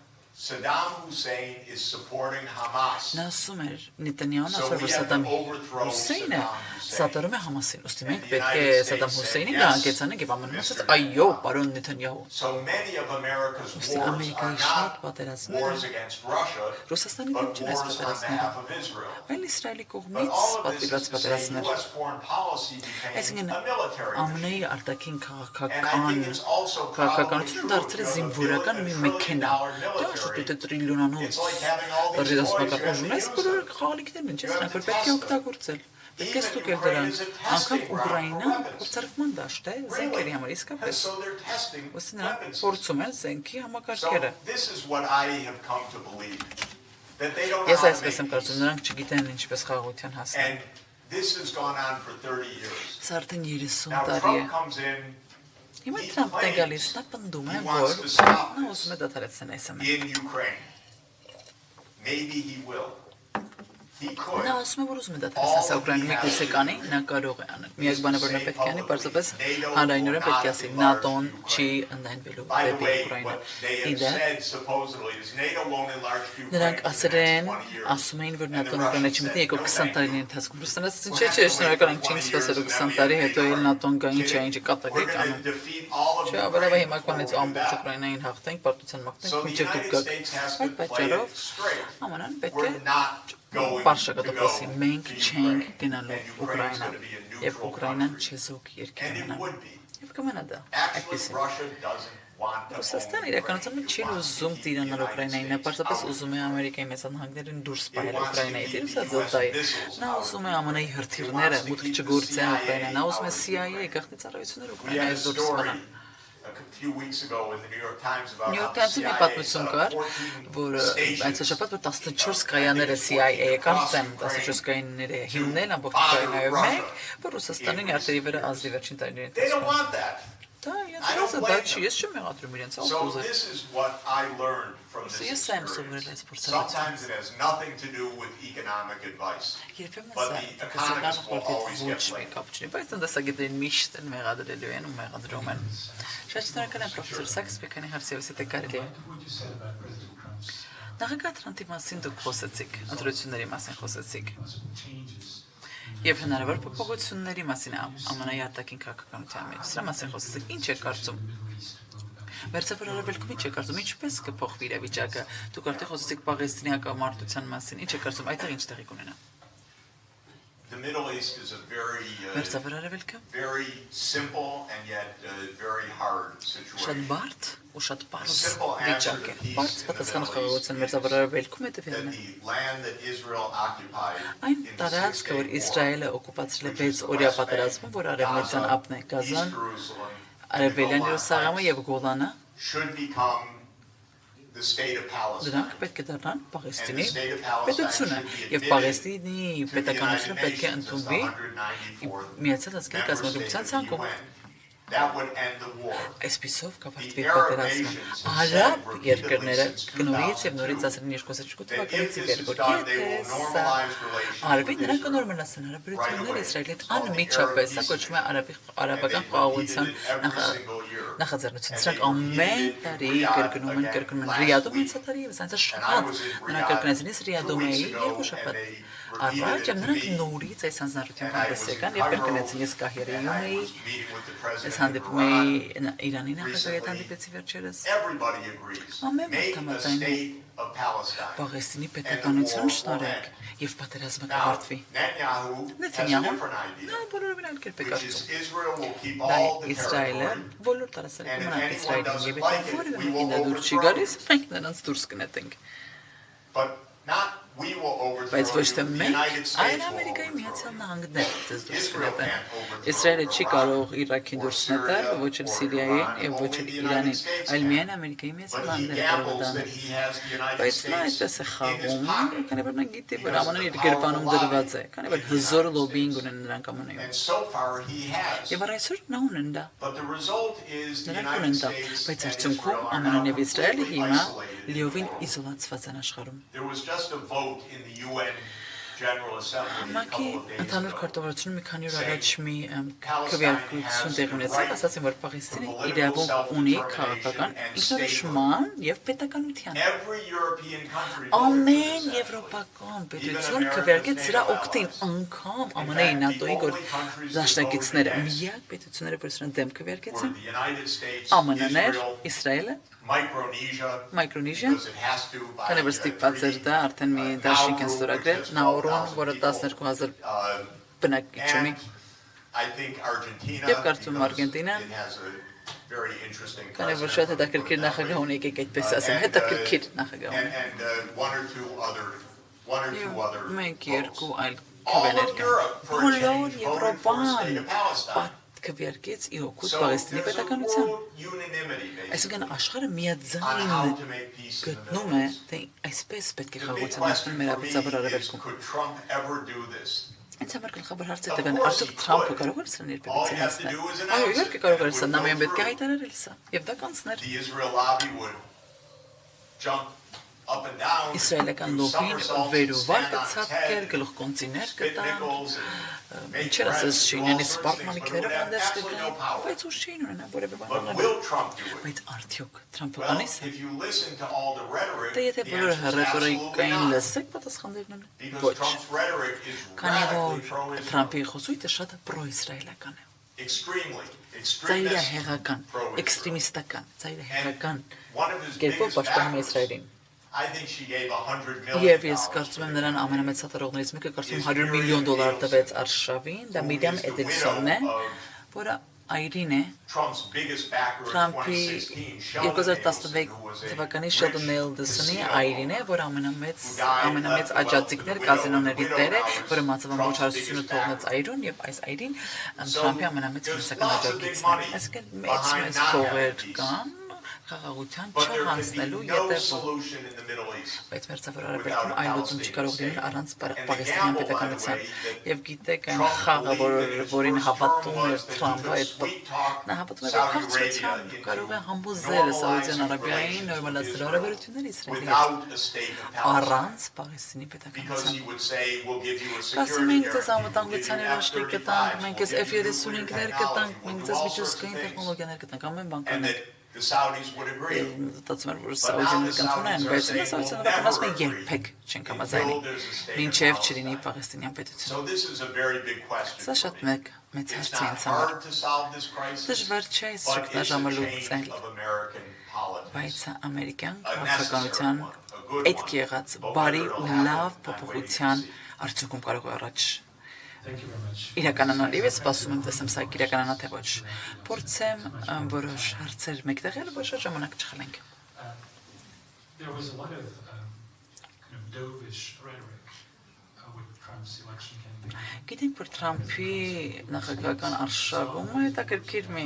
Saddam Hussein is supporting Hamas. Նա ասում էր Նեթանյահուն ասում որ Սադամ Հուսեյնը սատարում է Համասին։ Ոսի մենք պետք է Սադամ Հուսեյնին հանգեցանենք եւ ԱՄՆ-ն ասաց այո, պարոն Նեթանյահու։ So many of America's wars are Ամերիկայի շատ not պատերազմները wars against Russia, Ռուսաստանի but դեմ չեն այս wars on պատերազմները, behalf of Israel. այլ Իսրայելի But կողմից all of this պատվիրված is to say պատերազմներ։ US foreign policy became Այսինքն a military issue. ԱՄՆ-ի արտաքին And I քաղաքական think it's also probably քաղաքականությունը true դարձել է if you զինվորական build մի a մեքենա։ $1 Դա շուտ է տրիլիոնանոց It's like having all these toys you ռեզասպական have ուժ to ունես, use բոլոր them. խաղալիքներն ինչ You ես, have to որ պետք է test them. օգտագործել։ Պետք է Even ստուգել Ukraine դրանք։ is a Անկամ testing ground Ուկրաինան for weapons. փորձարկման դաշտ է զենքերի համար And իսկապես։ so they're testing Ոսի նրանք weapons. փորձում են զենքի So համակարգերը։ this is what I have come to believe. That they don't know Ես how to այսպես եմ make կարծում, peace. նրանք չգիտեն ինչպես խաղաղության հասնել։ And this has gone on for 30 years. Սա արդեն 30 Now տարի է։ Trump comes in Հիմա he Թրամփն է գալիս, claims նա պնդում է, he որ wants to stop նա this. ուզում է դադարեցնել այս ամենը։ in Ukraine. Maybe he will. Նա ասում է, որ ուզում է դադարեցնել Ուկրաինայում միգուցե կանի, նա կարող է անել։ Միակ բանը, որ նա պետք է անի, պարզապես հանրայինորեն պետք է ասի ՆԱՏՕ-ն չի ընդայնվելու դեպի Ուկրաինա։ Իդեպ նրանք ասում էին, որ ՆԱՏՕ-ն Ուկրաինա չի մտնի 20 տարիների ընթացքում։ Ռուսաստանը ասաց, չէ, շնորհակալ ենք, չենք սպասելու 20 տարի, հետո էլ ՆԱՏՕ-ն գա, ինչ է կատակի կանում։ Չէ, ավելավա հիմա կանից ամբողջ Ուկրաինային հաղթենք, պարտության մաղթենք, մինչև դուք գաք։ Այդ պատճառով ԱՄՆ-ն պետք է Պարշակատոպոսի մենք չենք գնալու Ուկրաինա և Ուկրաինան չեզոք երկիր մնա և կմնա դա այդպիսին Ռուսաստանը իրականացումը չի ուզում տիրանալ Ուկրաինային նա պարզապես ուզում է Ամերիկայի մեծ նահանգներին դուրս պահել Ուկրաինայից իրուսած դա է նա ուզում է ԱՄՆ-ի հրթիռները մուտք չգործեն Ուկրաինա նա ուզում է CIA գաղտնի ծառայությունները Ուկրաինայից դուրս մնան New York Times-ի մի պատմություն կար, որ այդ շաբաթ որ 14 կայանները CIA-ը կարծեմ 14 կայանները հիմնել ամբողջ Ուկրաինայով մեկ, որ Ռուսաստանի նյարդերի վրա ազդի վերջին տարիների ընթացքում։ Դա չի, ես չեմ մեղադրում իրենց ալտուզը։ Ես եմ սովորել այս փորձառությունից։ Երբեմն սա տնտեսական խորհրդի ոչ մի կապ չունի, բայց տնտեսագետներին միշտ են մեղադրելու են ու մեղադրում են։ Շատ շնորհակալ եմ պրոֆեսոր Սաքս, բեկանի հարցերից եթե կարելի է։ Նախագահ Թրամփի մասին դուք խոսեցիք, ընտրությունների մասին խոսեցիք։ Եվ հնարավոր փոփոխությունների մասին ԱՄՆ-ի արտաքին քաղաքականության մեջ։ Սրա մասին խոսեցիք, ինչ եք կարծում։ Մերձավոր Արևելքում ինչ եք կարծում, ինչպես կփոխվի իրավիճակը։ Դուք արդեն խոսեցիք Պաղեստինի հակամարտության մասին, ինչ եք կարծում, այդտեղ ինչ տեղի կունենա։ The Middle East is a very simple and yet very hard situation. Շատ բարդ ու շատ պարզ վիճակ է։ Բարդ պատասխանը խաղաղության մերձավոր Արևելքում հետևելն է։ Այն տարածքը, որ Իսրայելը օկուպացրել է 6 օրյա պատերազմում, որ արևմտյան ափն է, Գազան, Արևելյան Երուսաղեմը եւ Գոլանը, դրանք պետք է դառնան Պաղեստինի պետությունը եւ Պաղեստինի պետականությունը պետք է ընդունվի Միացյալ Ազգերի կազմակերպության ցանկում։ Այսպիսով կավարտվի պատերազմը։ Արաբ երկրները կնորից եւ նորից 1922 թվականից ի վեր որ եթե սա արվի նրանք կնորմալացնեն հարաբերությունները Իսրայելի հետ անմիջապես, սա կոչվում է արաբական խաղաղության նախաձեռնություն։ Սրանք ամեն տարի կրկնում են Ռիադում անցատարի եւ սրանց շատ նրանք կրկնեցին Ռիադում էի երկու շաբաթ առաջ եւ նրանք նորից այս հանձնարարությունը հանդեսական եւ կրկնեցին ես Կահիրեում էի ես հանդիպում էի Իրանի նախագահի հետ հանդիպեցի վերջերս ամեն մեկը համաձայն է Պաղեստինի պետականություն շնորհեք եւ պատերազմը կավարտվի Նեթանյահուն նա բոլորովին այլ կերպ է կարծում դա Իսրայելը բոլոր տարածքներում մնա Իսրայելին եւ եթե որևէ մեկին դա դուր չի գալիս մենք նրանց դուրս կնետենք Բայց ոչ թե մենք, այլ Ամերիկայի Միացյալ Նահանգները ձեզ դուրս կնետեն։ Իսրայելը չի կարող Իրաքին դուրս նետել, ոչ էլ Սիրիային եւ ոչ էլ Իրանին, այլ միայն Ամերիկայի Միացյալ Նահանգները կարող են դա անել։ Բայց նա այդպես է խաղում, քանի որ նա գիտի, որ ԱՄՆ-ն իր գրպանում դրված է, քանի որ հզոր լոբինգ ունեն նրանք ԱՄՆ-ում։ Եվ այսօր նա ունեն դա։ Նրանք ունեն դա, բայց արդյունքում ԱՄՆ-ն եւ Իսրայելը հիմա լիովին իզոլացված են աշխարհում։ Մակի ընդհանուր քարտուղարությունում մի քանի օր առաջ մի քվեարկություն տեղի ունեցավ, ասացին, որ Պաղեստինը իրավունք ունի քաղաքական ինքնորոշման եւ պետականության։ Ամեն եվրոպական պետություն քվեարկեց դրա օգտին, անգամ ԱՄՆ-ի ՆԱՏՕ-ի դաշնակիցները, միակ պետությունները, որ սրան դեմ քվեարկեցին, ԱՄՆ-ն էր, Իսրայելը, Մայկրոնեզիան, քանի որ ստիպված էր դա արդեն մի դաշինք են ստորագրել, Նաուրոն, որը 12,000 բնակիչ ունի, եւ կարծում Արգենտինան, քանի որ շատ հետաքրքիր նախագահ ունի, եկեք այդպես ասեմ, հետաքրքիր նախագահ ունի։ Մեկ երկու այլ քվեներ կան։ Բոլոր Եվրոպան քվեարկեց իր օգուտ Պաղեստինի պետականության։ Այսինքն աշխարհը միաձայն գտնում է, թե այսպես պետք է խաղաղության հասնել մեր ապրիցաբար Արևելքում։ Այս համար գլխավոր հարցը դեպի արդյոք Թրամփը կարող է սրան երբևէ հասնել։ Այո, իհարկե կարող է սա, նա միայն պետք է հայտարարել սա, եւ դա կանցներ։ up and down. Իսրայելական լոբին վերուվար կցածկեր, գլխկոնցիներ կտան, ինչեր ասես շինենի սպարտմանիքներով հանդես կգան, բայց ուշ չէին ունենա որևէ բան անել։ Բայց արդյոք Թրամփը կանես է։ Դե եթե բոլորը ռետորիկային լսեք, պատասխաններն են ոչ։ Քանի որ Թրամփի խոսույթը շատ պրոիսրայելական է։ Ծայրահեղական, էքստրեմիստական, ծայրահեղական կերպով պաշտպանում է Իսրայելին։ Եվ ես կարծում եմ նրան ամենամեծ հատարողներից մեկը կարծում $100 միլիոն տվեց Արշավին, դա Միրիամ Էդելսոնն է, որը այրին է Թրամփի 2016 թվականի Շելդոն Նեյլդսոնի այրին է, որ ամենամեծ աջակցիկներ կազինոների տեր է, որը մացավանջ հարստությունը թողնեց այրուն եւ այս այրին Թրամփի ամենամեծ ֆինանսական աջակիցն է։ Այսինքն մեծ փողեր կան խաղաղության չհանձնելու յետևում։ Բայց մերձավոր Արաբելքում այլ լուծում չի կարող լինել առանց պաղեստինյան պետականության։ Եվ գիտեք այն խաղը, որին հավատում էր Թրամփը, նա հավատում էր, որ քաղցրությամբ կարող է համոզել Սաուդյան Արաբիային նորմալացնել հարաբերությունները Իսրայելի հետ առանց Պաղեստինի պետականության։ Ասում ենք ձեզ անվտանգության երաշխիք կտանք, մենք ձեզ F-35-ներ կտանք, մենք ձեզ միջազգային տեխնոլոգիաներ կտանք, ամեն բան կանենք։ Ստացվում է, որ Սաուդյանները կընդունեն, բայց Սաուդյանները ասում են երբեք չենք համաձայնի, մինչև չլինի Պաղեստինյան պետություն։ Սա շատ մեծ հարց է ինձ համար։ Դժվար չէ այս ճգնաժամը լուծել, բայց ամերիկյան քաղաքականության պետք եղած բարի ու լավ փոփոխության արդյունքում կարող է առաջ իրականանալ, ես սպասում եմ տեսեմ սա իրականանա թե ոչ։ Փորձեմ որոշ հարցեր մեկտեղել, որ շատ ժամանակ չխլենք։ There was a lot of kind of dovish rhetoric with Trump's election campaign. Գիտենք, որ Թրամփի նախագահական արշավումը հետաքրքիր մի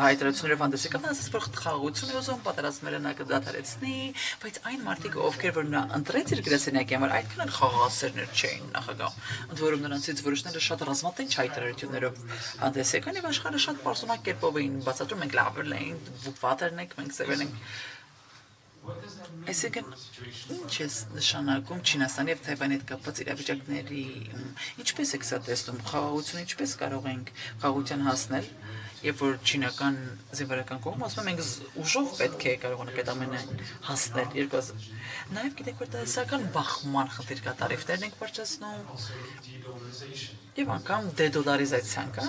հայտարարություններով հանդես եկավ, ասես որ խաղաղություն է ուզում, պատերազմները նա կդադարեցնի, բայց այն մարդիկ, ովքեր որ նա ընտրեց իր գրասենյակի համար, այդքան խաղաղասերներ չէին նախագահ։ Ընդ որում նրանցից որոշները շատ ռազմատենչ հայտարարություններով հանդես եկան եւ աշխարհը շատ պարզունակ կերպով էին բացատրում, մենք լավեր ենք, վատերն ենք, մենք սևեր ենք։ Այսինքն, ինչ է նշանակում Չինաստանի եւ Թայվանի հետ կապված իրավիճակների, ինչպես եք սա տեսնում, խաղաղությունը ինչպես կարող ենք խաղաղության հասնել, երբ որ չինական զինվորական կողմը ասում է մենք ուժով պետք է կարողանանք այդ ամենը հասնել, նաեւ գիտեք որ դասական բախման խնդիր կա, տարիֆներն ենք բարձրացնում եւ անգամ դեդոլարիզացիան կա,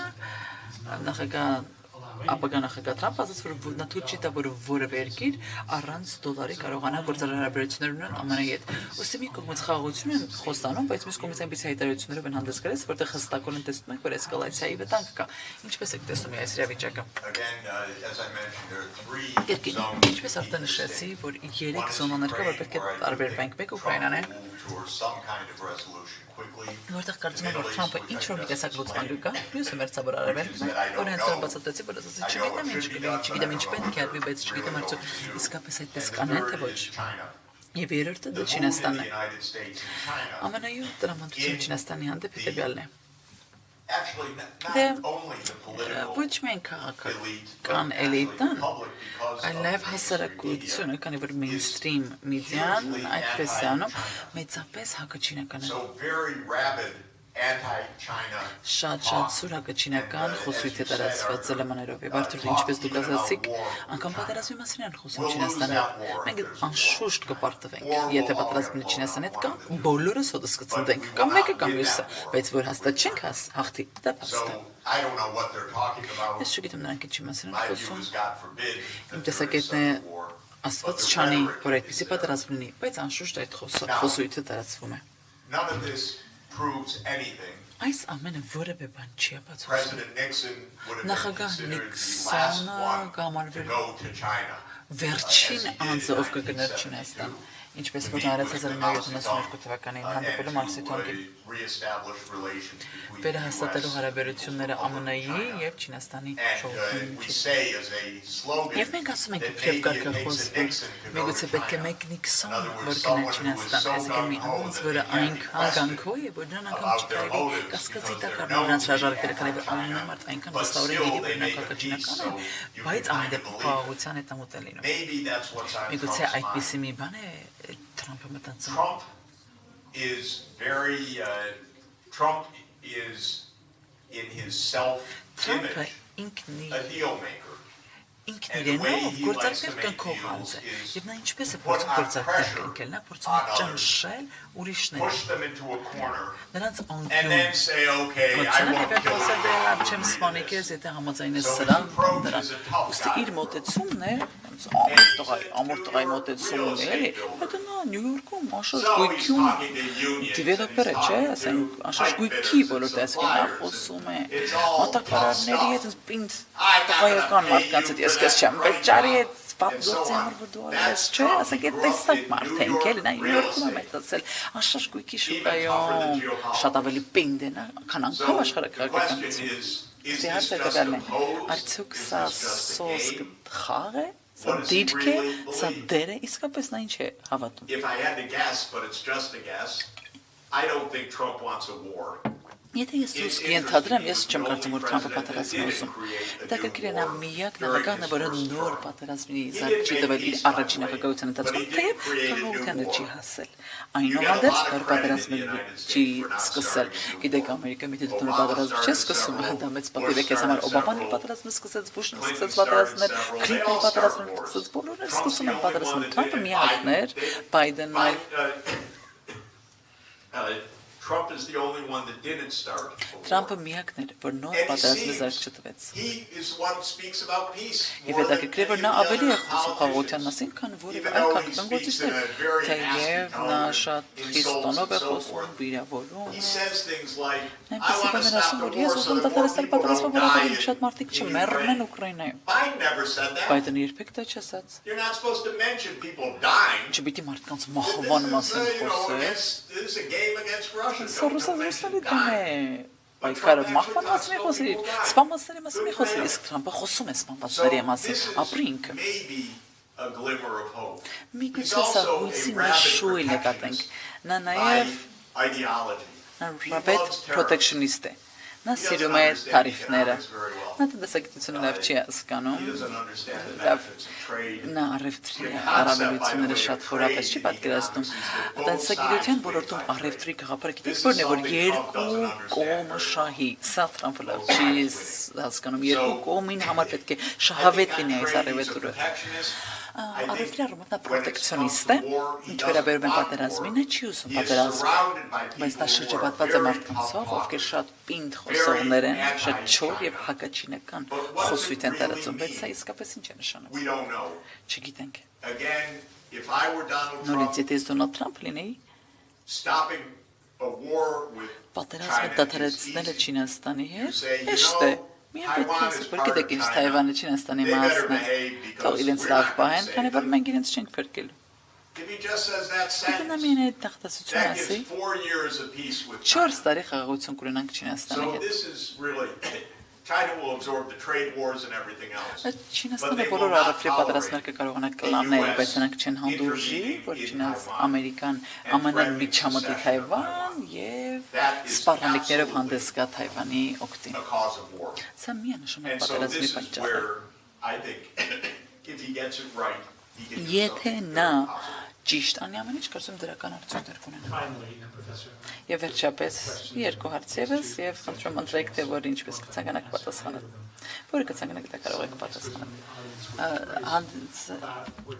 նախագահ ապագա նախագահ Թրամփը ասաց, որ նա թույլ չի տա, որ որևէ երկիր առանց դոլարի կարողանա գործարար հարաբերություններ ունենալ ԱՄՆ-ի հետ։ Ըստ մի կողմից խաղաղություն են խոստանում, բայց մյուս կողմից այնպիսի հայտարարություններով են հանդես գալիս, որտեղ հստակորեն տեսնում ենք, որ էսկալացիայի վտանգ կա։ Ինչպես եք տեսնում այս իրավիճակը։ Ինչպես արդեն նշեցի, որ 3 զոնաներ կա, որ պետք է տարբերվենք, մեկը Ուկրաինան է, որտեղ կարծում եմ, որ Թրամփը ինչ-որ մի տեսակ լուծման կգա, մյուսը մերձավոր Արաբելքն է, որ հենց որ բացատրեցի, որ ասացի չգիտեմ ինչ կլինի, չգիտեմ ինչ պետք է արվի, բայց չգիտեմ արդյոք իսկապես այդպես կանեն, թե ոչ։ Եվ երրորդը դա Չինաստանն է։ Ամենայուն տրամադրությունը Չինաստանի հանդեպ հետևյալն է։ Դե ոչ միայն քաղաքական էլիտան, այլ նաև հասարակությունը, քանի որ mainstream մեդիան այդպես է անում, մեծապես հակաչինական է։ Շատ սուր հակաչինական խոսույթ է տարածված ԶԼՄ-ներով եւ արդյոք ինչպես դուք ասացիք, անգամ պատերազմի մասին են խոսում Չինաստանի հետ։ Մենք անշուշտ կպարտվենք, եթե պատերազմը Չինաստանի հետ կա, բոլորս հոտս կծնդենք, կամ մեկը կամ մյուսը, բայց որ հաստատ չենք հաղթի, դա փաստ է։ Ես չգիտեմ նրանք ինչի մասին են խոսում։ Իմ տեսակետն է Աստված չանի, որ այդպիսի պատերազմ լինի, բայց անշուշտ այդ խոսույթը տարածվում է։ Այս ամենը որևէ բան չի ապացուցում։ Նախագահ Նիքսոնը կհամարվեր վերջին անձը, ով կգներ Չինաստան, ինչպես որ արեց 1972 թվականին հանդիպելու Մարսիտոնգին, վերահաստատելու հարաբերությունները ԱՄՆ-ի եւ Չինաստանի շրջանում։ Եվ մենք ասում ենք, իբրև կարգախոս, որ միգուցե պետք է մեկ Նիքսոն, որ գնա Չինաստան, այսինքն մի անձ, որը այնքան գանքո է, որ նրան անգամ չի կարելի կասկածի տակ առնել նրանց հրաժարակները, քանի որ ԱՄՆ-ը այնքան վստահորեն գիտի, որ նրանք հակաչինական են, բայց ամեն դեպքում խաղաղության հետ ամոթ են լինում։ maybe that's what's on Trump's Միգուցե mind. այդպիսի մի բան է Թրամփը մտածում։ Trump is Trump is in his Թրամփը self-image ինքնի a deal maker. ինքն իրենով գործարքներ կնքող անձ է, եւ նա ինչպես է փորձում գործարքներ կնքել, նա փորձում է ճնշել ուրիշներին, Push them into a corner նրանց and անկյուն then say, okay, I won't kill you. չեմ սպանիկ ես, եթե համաձայն ես սրան, ուստի իր մոտեցումն է, ամոր տղայի մոտեցումն է, էլի, հետո նա Նյու Յորքում աշխարհ գույքում դիվելոպեր է, չէ, ասենք աշխարհ գույքի ոլորտի, ասենք նա խոսում է մատակարարների հետ, պինդ տղայական մարդկանց հետ, ես քեզ չեմ վճարի հետ պատգործի համար որ դու արես, չէ, ասենք այդ տեսակ մարդ ենք, էլի, նա Նյու Յորքում է մեծացել, աշխարհ գույքի շուկայում շատ ավելի պինդ է նա, քան անգամ աշխարհակարգականություն։ Իսկ հարցը դեռ է, արդյոք սա սոսկ խաղ է, սա դիրք է, սա դեր է, իսկապես նա ինչ է հավատում։ If I had to guess, but it's just a guess, I don't think Trump wants a war. Եթե ես ուս ենթադրեմ, ես չեմ կարծում, որ Թրամփը պատերազմ է ուզում։ Հետաքրքիր է նա միակ նախագահն է, որը նոր պատերազմի զարկ չի տվել իր առաջին նախագահության ընթացքում, թեև խաղաղությանը չի հասել։ Այնուհանդերձ նոր պատերազմներ չի սկսել։ Գիտեք, Ամերիկայում եթե դու նոր պատերազմ չես սկսում, դա մեծ պատիվ է քեզ համար։ Օբաման իր պատերազմը սկսեց, Բուշն սկսեց պատերազմներ, Քլինտոնի պատերազմը սկսեց, բոլորը սկսում են պատերազմներ։ Թրամփը միակն էր, Բայդենն այլ Trump is the only one that didn't start. Թրամփը միակն էր, որ նոր պատերազմի զարկ չտվեց։ He is one who speaks about peace. Եվ հետաքրքիր որ նա ավելի է խոսում խաղաղության մասին, քան որևէ այլ քաղաքական գործիչներ, թեև նա շատ խիստ տոնով է խոսում, վիրավորում։ Այնպես է բաներ ասում, որ ես ուզում դադարեցնել պատերազմը, որ ավելի շատ մարդիկ չմեռնեն Ուկրաինայում։ Բայդենը երբեք դա չասաց։ You're not supposed to mention people dying. Չպիտի մարդկանց մահվան մասին խոսես։ This is a game against Russia. Սա ռուսաստանի դեմ է։ Պայքարը մահվան մասին է խոսել, սպանվածների մասին է խոսել, իսկ Թրամփը խոսում է սպանվածների մասին, ապրի ինքը։ Միգուցե սա հույսի մի շույլ նկատենք։ Նա նաև ռաբետ պրոտեկշնիստ է։ Նա սիրում է թարիֆները։ Նա տնտեսագիտությունը լավ չի հասկանում։ Նա առևտրի առավելությունները շատ խորապես չի պատկերացնում։ Տնտեսագիտության ոլորտում առևտրի գաղափարը գիտեք որն է, որ երկու կողմը շահի։ Սա Թրամփը լավ չի հասկանում։ Երկու կողմին համար պետք է շահավետ լինի այս առևտրը։ Առևտրի առումով նա պրոտեկցիոնիստ է, ինչ վերաբերում է պատերազմին, նա չի ուզում պատերազմ, բայց նա շրջապատված է մարդկանցով, ովքեր շատ պինդ խոսողներ են, շատ չոր եւ հակաչինական խոսույթ են տարածում, բայց սա իսկապես ինչ է նշանակում։ Չգիտենք։ Նորից եթե ես Դոնալդ Թրամփ լինեի, պատերազմը դադարեցնելը Չինաստանի հետ, հեշտ է։ Միայն պետք է ասել, որ գիտեք ինչ Թայվանը Չինաստանի մասն է, թող իրենց լավ պահեն, քանի որ մենք իրենց չենք փրկելու։ Եթե նա միայն այդ տախտասությունը ասի, 4 տարի խաղաղություն կունենանք Չինաստանի հետ։ China will absorb the trade wars and everything else. Չինաստանը բոլոր առևտրի պատերազմներ կկարողանա կլանել, բայց նրանք չեն հանդուրժի, որ Ամերիկան ԱՄՆ-ն միջամտի Թայվան եւ սպառնալիքներով հանդես գա Թայվանի օգտին։ Սա միանշանակ պատերազմի պատճառ է։ Եթե նա ճիշտ անի ամեն ինչ, կարծում դրական արդյունքներ կունենա։ Եվ վերջապես երկու հարց ևս եւ խնդրում ընտրեք թե որ ինչպես կցանկանաք պատասխանել։ Որը կցանկանաք դա կարող եք պատասխանել։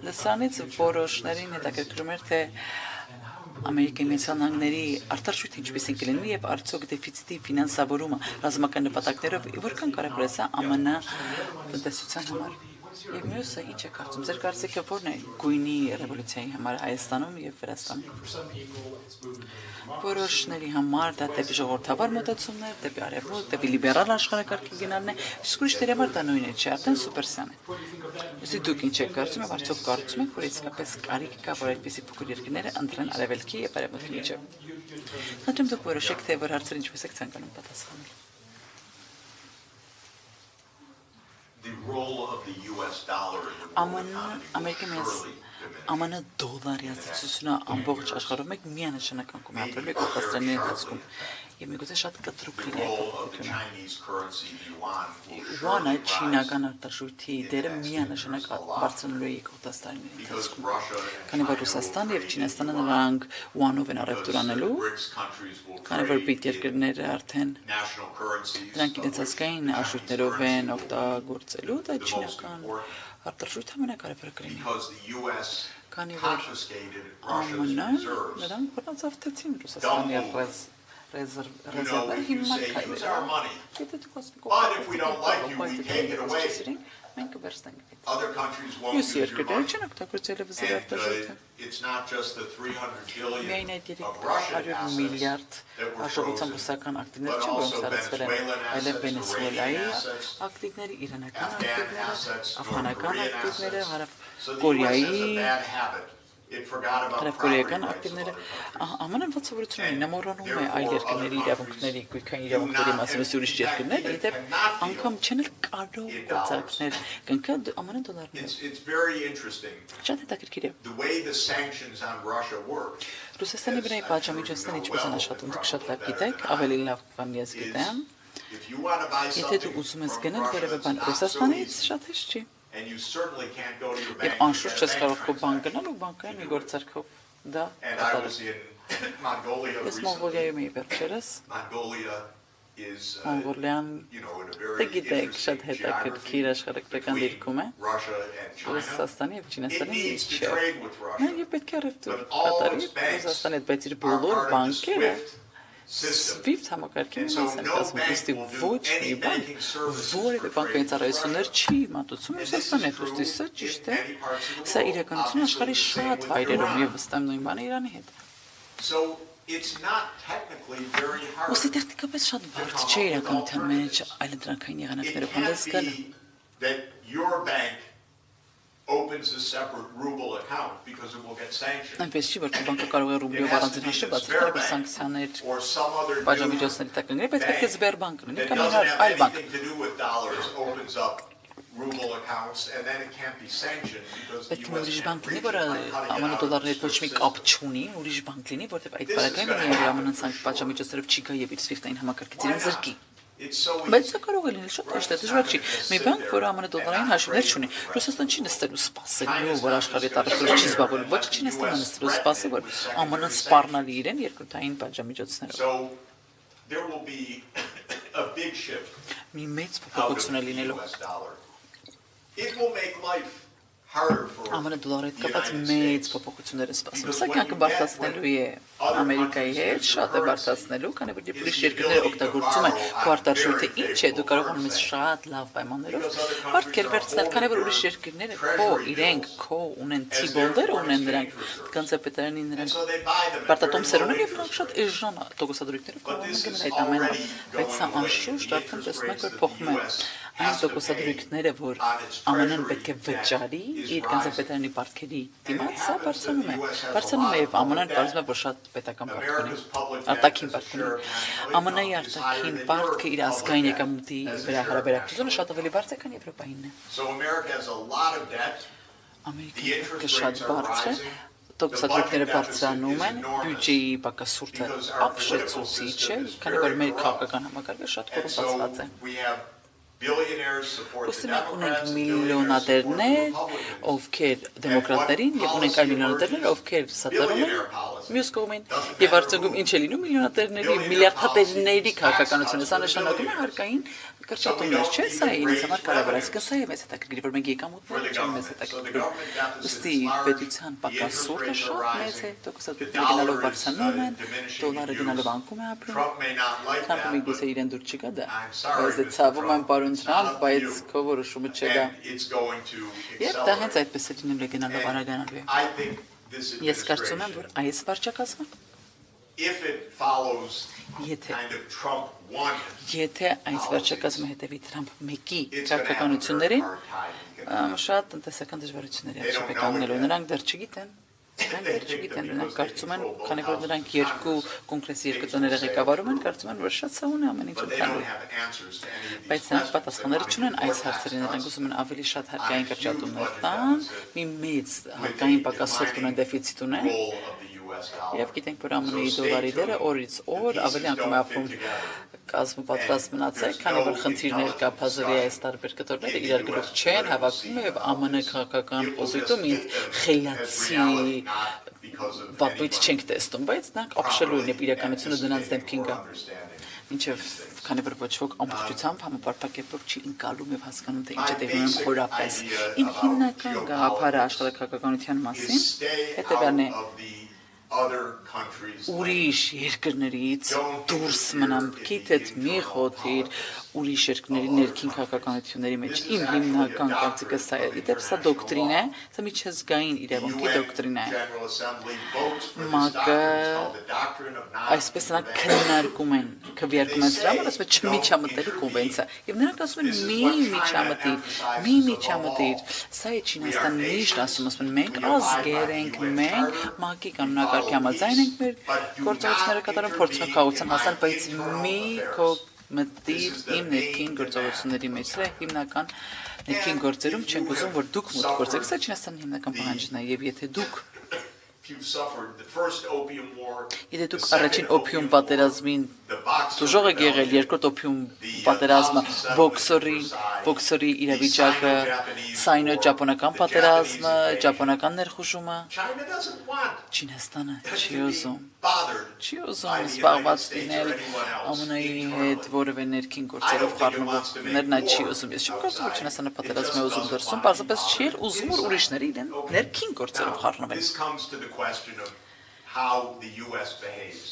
Լսանից որոշներին հետաքրքրում էր թե Ամերիկայի Միացյալ Նահանգների արտարժույթը ինչպեսին կլինի եւ արդյոք դեֆիցիտի ֆինանսավորումը ռազմական նպատակներով որքան կարևոր է սա ԱՄՆ տնտեսության համար։ Եվ մյուսը ինչ է կարծում, ձեր կարծիքը որն է գույնի ռևոլյուցիայի համար Հայաստանում եւ Վրաստանում։ Որոշների համար դա դեպի ժողովրդավար մոտեցումներ, դեպի արևմուտք, դեպի լիբերալ աշխարհակարգի գնալն է, իսկ ուրիշների համար դա նույնն է, չէ, արդեն սուպերսյան է։ Իսկ դուք ինչ եք կարծում, արդյոք կարծում եք, որ իսկապես կարիք կա, որ այդպիսի փոքր երկրները ընտրեն արևելքի եւ արևմուտքի միջեւ։ Խնդրում դուք որոշեք, թե որ հարցերը ինչպես եք ցանկանում պատասխանել։ The role of the US dollar in the world economy currently ԱՄՆ դոլարի ազդեցությունը ամբողջ աշխարհում միանշանակ անկում է ապրել կողմնակցների ընթացքում եւ միգուցե շատ կտրուկ լինի Ուանը չինական արտաշույթի դերը միանշանակ բարձրանալու է կողմնակցների ընթացքում քանի որ Ռուսաստանը եւ Չինաստանը նրանք ուանով են առևտուր անելու քանի որ պիտ երկրները արդեն նրանք իրենց ազգային արժույթներով են օգտագործելու դա չինական արտաշույթը ամենակարևորը կլինի քանի որ ԱՄՆ-ն նրանք բռնացավթեցին Ռուսաստանի ռեզերվները հիմնական քայլերով մենք վերստենք Մյուս երկրները չեն օգտագործել վզեր արտաշույթը Միայն այդ 300 միլիարդ աշխողության ռուսական ակտիվներ չեն, որոնք սարացվել են, այլև Վենեսուելայի ակտիվները, իրանական ակտիվները, աֆղանական ակտիվները, Հարավկորեայի հարավկորեական ակտիվները ԱՄՆ-ն վատսովորություն ունի, նա մոռանում է այլ երկրների իրավունքների, գույքային իրավունքների մասին ուրիշ երկրներ, իդեպ անգամ չեն էլ կարող գործարքներ կնքել ԱՄՆ-ն դոլարներով։ Շատ հետաքրքիր է։ Ռուսաստանի վրայի պատժամիջոցները ինչպես են աշխատում, դուք շատ լավ գիտեք, ավելի լավ քան ես գիտեմ։ Եթե դու ուզում ես գնել որևէ բան Ռուսաստանից, շատ հեշտ չի։ Եվ անշուշտ չես կարող քո բան գնալ ու բանկային մի գործարքով դա կատարել։ Ես Մոնղոլիայում էի վերջերս։ Մոնղոլիան, դե գիտեք, շատ հետաքրքիր աշխարհագրական դիրքում է։ Ռուսաստանի եւ Չինաստանի միջև։ Նա պետք է առևտուր կատարի Ռուսաստանի հետ, բայց իր բոլոր բանկերը Swift համակարգի մաս են կազմում, ուստի ոչ մի բանկ, որևէ բանկային ծառայություններ չի մատուցում Ռուսաստանի հետ, ուստի սա ճիշտ է, սա իրականություն աշխարհի շատ վայրերում եւ վստահ եմ նույն բանը Իրանի հետ։ Ուստի տեխնիկապես շատ բարդ չէ իրականության մեջ այլընտրանքային եղանակներով հանդես գալը։ opens a separate ruble account because it will get sanctioned. Այնպես չի, որ բանկը կարող է ռուբլով առանձին հաշիվ բացել, որպես սանկցիաներ բաժամիջոցների տակ կգրի, բայց պետք է Սբերբանկ լինի կամ այլ բանկ։ Ruble accounts and then it can't be sanctioned because the US ուրիշ բանկ լինի, որը ԱՄՆ դոլարների հետ ոչ մի կապ չունի, ուրիշ բանկ լինի, որտեղ այդ բարակայինը ԱՄՆ-ն սանկցիա պատժամիջոցներով չի գա եւ իր SWIFT-ային համակարգից իրեն զրկի։ Բայց դա կարող է լինել շատ հեշտ է, դժվար չի։ Մի բանկ, որը ԱՄՆ դոլարային հաշիվներ չունի, Ռուսաստան չի նստելու սպասելու, որ աշխարհի տարածքով չի զբաղվելու, ոչ Չինաստանը նստելու սպասի, որ ԱՄՆ-ն սպառնալի իրեն երկրորդային պատժամիջոցներով։ Մի մեծ փոփոխություն է լինելու։ It will make life harder for ԱՄՆ դոլարի հետ կապված մեծ փոփոխություններ է սպասում։ Սա կյանքը բարդացնելու է Ամերիկայի հետ, շատ է բարդացնելու, քանի որ ուրիշ երկրները օգտագործում են քարտարժույթը, ինչ է, դու կարող ես շատ լավ պայմաններով բարդքեր վերցնել, քանի որ ուրիշ երկրները իրենք ունեն T-bond-եր ունեն նրանք, կանցապետարանի նրանք պարտատոմսեր ունեն եւ նրանք շատ էժան տոկոսադրույքներով կարող են գնել այդ ամենը, բայց սա անշուշտ արդեն տեսնենք որ փոխում է այն տոկոսադրույքները, որ ԱՄՆ-ն պետք է վճարի իր կանցապետարանի պարտքերի դիմաց, սա բարձրանում է եւ ԱՄՆ-ն կարծում է, որ շատ պետական պարտք ունի, արտաքին պարտք ունի։ ԱՄՆ-ի արտաքին պարտքը իր ազգային եկամուտի վրա հարաբերակցությունը շատ ավելի բարձր է, քան Եվրոպայինն է։ Ամերիկայի շատ բարձր է, տոկոսադրույքները բարձրանում են, բյուջեի պակասուրդը ապշեցուցիչ է, քանի որ մեր քաղաքական համակարգը շատ կոռումպացված է։ Ուստի մենք ունենք միլիոնատերներ, ովքեր դեմոկրատներին եւ ունենք այլ միլիոնատերներ, ովքեր սատարում են մյուս կողմին եւ արդյունքում ինչ է լինում միլիոնատերների, միլիարդատերների քաղաքականությունը, սա նշանակում է հարկային կրճատումներ, չէ՞, սա է ինձ համար կարևոր, այսինքն սա է մեծ հետաքրքիր, որ մենք եկամուտները չեն մեծ հետաքրքիր։ Ուստի պետության պակասուրդը շատ մեծ է, տոկոսադրույքները գնալով բարձրանում են, դոլարը գնալով անկում է ապրում։ Թրամփը միգուցե իրեն դուր չգա դա, բայց ցավում եմ պարոն Թրամփ, բայց քո որոշումը չգա։ Եվ դա հենց այդպես է լինելու գնալով արագանալու է։ Ես կարծում եմ, որ այս վարչակազմը Եթե այս վարչակազմը հետևի Թրամփ 1-ի քաղաքականություններին, շատ տնտեսական դժվարությունների առջև է կանգնելու, նրանք դեռ չգիտեն, Չգիտեն, նրանք կարծում են, քանի որ նրանք երկու կոնգրեսի երկու տները ղեկավարում են, կարծում են, որ շատ սահուն է ամեն ինչ ընդհանուր։ Բայց նրանք պատասխաններ չունեն այս հարցերին, նրանք ուզում են ավելի շատ հարկային կրճատումներ տան, մի մեծ հարկային պակասոց ունեն, դեֆիցիտ ունեն, եւ գիտենք, որ ԱՄՆ-ի դոլարի դերը օրից օր ավելի անգամ է ապրում կազմը պատրաստ մնացեք, քանի որ խնդիրներ կա փազովի այս տարբեր կտորները իրար գլուխ չեն հավաքում եւ ԱՄՆ քաղաքական խոզույթում ինձ խելացի վատույթ չենք տեսնում, բայց նրանք ապշելու են իրականությունը դրանց դեմքին գա։ Մինչև քանի որ ոչ ոք ամբողջությամբ համապարփակ կերպով չի ընկալում եւ հասկանում թե ինչ է տեղի ունենում խորապես։ Իմ հիմնական գաղափարը աշխարհակաղակականության մասին հետեւյալն է. ուրիշ երկրներից դուրս մնամ, գիտե մի խոթիր ուրիշ երկրների ներքին քաղաքականությունների մեջ։ Իմ հիմնական կարծիքը սա է։ Իդեպ սա դոկտրին է, սա միջազգային իրավունքի դոկտրին է։ ՄԱԿ-ը այսպես նրանք քննարկում են, քվեարկում են սրա, ասում են չմիջամտելու կոնվենցիա։ Եվ նրանք ասում են մի միջամտիր։ Սա է Չինաստան միշտ ասում են մենք ազգեր ենք, մենք ՄԱԿ-ի կանոնակարգի համաձայն ենք մեր գործողությունները կատարում, փորձում ենք խաղաղության հասնել, բայց մի մտիր իմ ներքին գործողությունների մեջ։ Սա հիմնական ներքին գործերում չենք ուզում, որ դուք մուտք գործեք, սա Չինաստանի հիմնական պահանջն է, եւ եթե դուք առաջին օպիում պատերազմին դժող եք եղել, երկրորդ օպիում պատերազմը բոքսորի իրավիճակը, սայնո-ճապոնական պատերազմը, ճապոնական ներխուժումը, Չինաստանը չի ուզում զբաղված լինել ԱՄՆ-ի հետ որևէ ներքին գործերով խառնվողներ, նա չի ուզում։ Ես չեմ կարծում, որ Չինաստանը պատերազմ է ուզում դրսում, պարզապես չի ուզում, որ ուրիշները իրեն ներքին գործերով խառնվեն։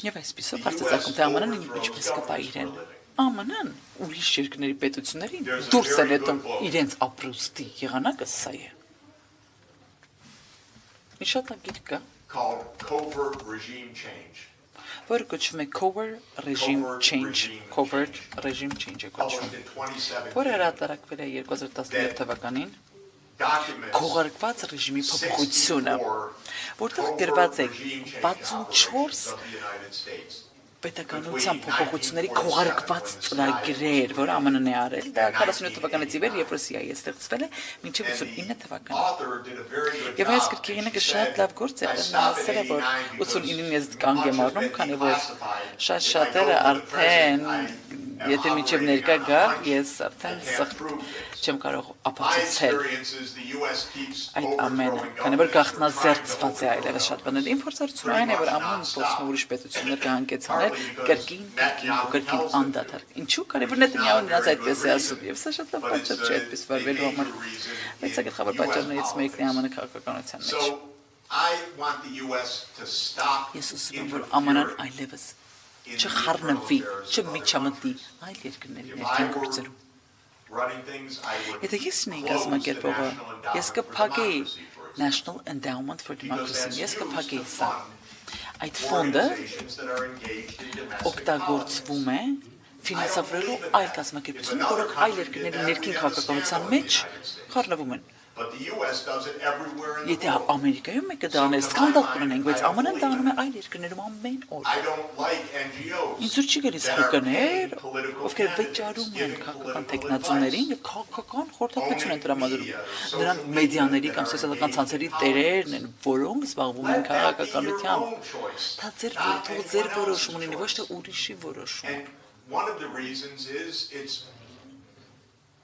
Եվ այսպիսով հարցազրկում թե ԱՄՆ-ն ինչպես կպայրեն։ ԱՄՆ-ն ուրիշ երկրների պետություններին դուրս է նետում իրենց ապրուստի եղանակը սա է։ Մի շատ ագիր կա, որը կոչվում է covert regime change է կոչվում, որը հրատարակվել է 2017 թվականին քողարկված ռեժիմի փոփոխությունը, որտեղ գրված է 64 պետականության փոփոխությունների քողարկված ծրագրեր, որը ԱՄՆ-ն է արել, դա 47 թվականից ի վեր, երբ որ CIA-ը ստեղծվել է, մինչև 89 թվականը։ Եվ այս գրքիգինը շատ լավ գործ է, նա ասել է, որ 89-ին ես կանգ եմ առնում, քանի որ շատ-շատերը արդեն եթե միջև ներկա գա, ես արդեն սխտ չեմ կարող ապացուցել այդ ամենը, քանի որ գաղտնազերծված է այլևս շատ բաներ։ Իմ փորձառությունը այն է, որ ԱՄՆ-ն փորձում ուրիշ պետություններ կհանգեցնել կրկին անդադար։ Ինչու՞, քանի որ Նեթանյահուն նրանց այդպես է ասում, եւ սա շատ լավ պատճառ չէ այդպես վարվելու համար։ Բայց սա գլխավոր պատճառներից մեկն է ԱՄՆ քաղաքականության մեջ։ Ես ուզում եմ, որ ԱՄՆ-ն այլևս չխառնվի, չմիջամտի այլ երկրների ներքին գործերում։ Եթե ես նեի կազմակերպողը, ես կփակեի National Endowment for Democracy, ես կփակեի սա։ Այդ ֆոնդը օգտագործվում է ֆինանսավորելու այլ կազմակերպություններ, որոնք այլ երկրների ներքին քաղաքականության մեջ խառնվում են։ Եթե Ամերիկայում մեկը դա անել, սկանդալ կունենենք, բայց ԱՄՆ-ն դա անում է այլ երկրներում ամեն օր։ Ինձ դուր չի գալիս ՀԿ-ներ, ովքեր վճարում են քաղաքական տեխնացուներին եւ քաղաքական խորհրդատվություն են տրամադրում։ Նրանք մեդիաների կամ սոցիալական ցանցերի տերերն են, որոնք զբաղվում են քաղաքականությամբ։ Դա ձեր որոշում ունի, ոչ թե ուրիշի որոշում։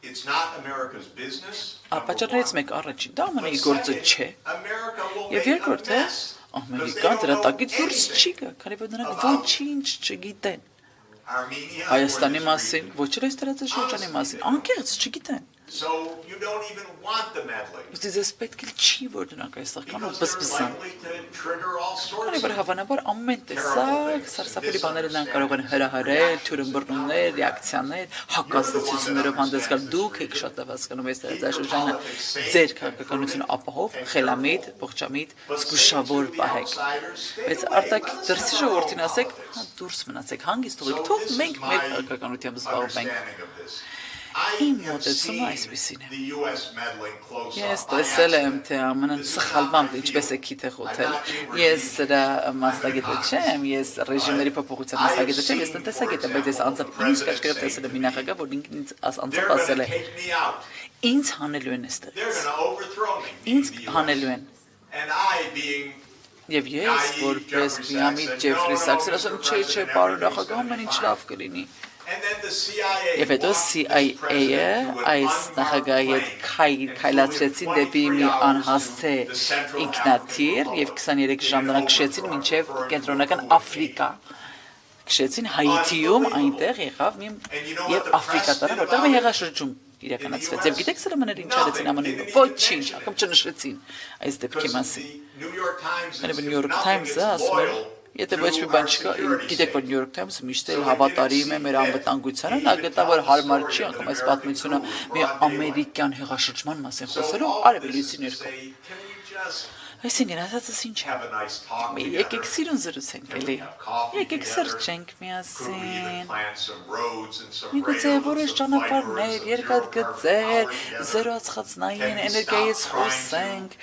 It's not America's business. Պատճառներից մեկ առաջին, դա ԱՄՆ-ի գործը չէ։ Եվ երկրորդը, Ամերիկան դրա տակից դուրս չի գա, քանի որ նրանք ոչինչ չգիտեն Հայաստանի մասին, ոչ էլ այս տարածաշրջանի մասին, անկեղծ չգիտեն։ Ուստի ձեզ պետք է չի, որ նրանք այստեղ կան ու բզբզան։ Քանի որ հավանաբար ամեն տեսակ սարսափելի բաները նրանք կարող են հրահրել, թյուրըմբռնումներ, ռեակցիաներ, հակազդեցություններով հանդես գալ։ Դուք եք շատ լավ հասկանում այս տարածաշրջանը ձեր քաղաքականությունը ապահով, խելամիտ, ողջամիտ, զգուշավոր պահեք։ Բայց արտակ դրսի ժողովրդին ասեք, դուրս մնացեք, հանգիստ ողեք, թող մենք մեր քաղաքականությամբ զբաղվենք։ Իմ մոտեցումը այսպեսին է։ the US meddling close Ես up. տեսել եմ, թե ԱՄՆ-ն սխալվամբ ինչպես է քիթ է խոթել։ Ես դրա մասնագետ չեմ, ես ռեժիմների փոփոխության մասնագետ չեմ, ես տնտեսագետ եմ, բայց ես անձամբ նույնիսկ կրկրել տեսել եմ մի նախագահ, որ ինձ անձամբ ասել է. Ինձ հանելու են այստեղից։ Ինձ հանելու են։ Եւ ես որպես միամիտ Ջեֆրի Սաքսը ասում չէ, պարոն նախագահ, ամեն ինչ լավ կլինի։ Եվ հետո CIA-ը այս նախագահի հետ քայլացրեցին դեպի մի անհասցե ինքնաթիռ եւ 23 ժամ նրանք քշեցին մինչեւ կենտրոնական Աֆրիկա։ Քշեցին Հայիթիում, այնտեղ եղավ մի եւ Աֆրիկա տարան, որտեղ մի հեղաշրջում իրականացվեց։ Եվ գիտեք սրա մներ ինչ արեցին ԱՄՆ-ը։ Ոչինչ, ակում չնշեցին այս դեպքի մասին։ New York Times-ը ասում է, եթե ոչ մի բան չկա, գիտեք որ New York Times-ը միշտ էլ հավատարիմ է մեր անվտանգությանը, նա գտավ որ հարմար չի անգամ այս պատմությունը մի ամերիկյան հեղաշրջման մասին խոսելու արևելույցի ներքո։ Այսինքն ասածս ինչ է։ Եկեք սիրուն զրուցենք էլի։ Եկեք սրճենք միասին։ Միգուցե որոշ ճանապարհներ, երկաթգծեր, զերո ածխածնային էներգիայից խոսենք։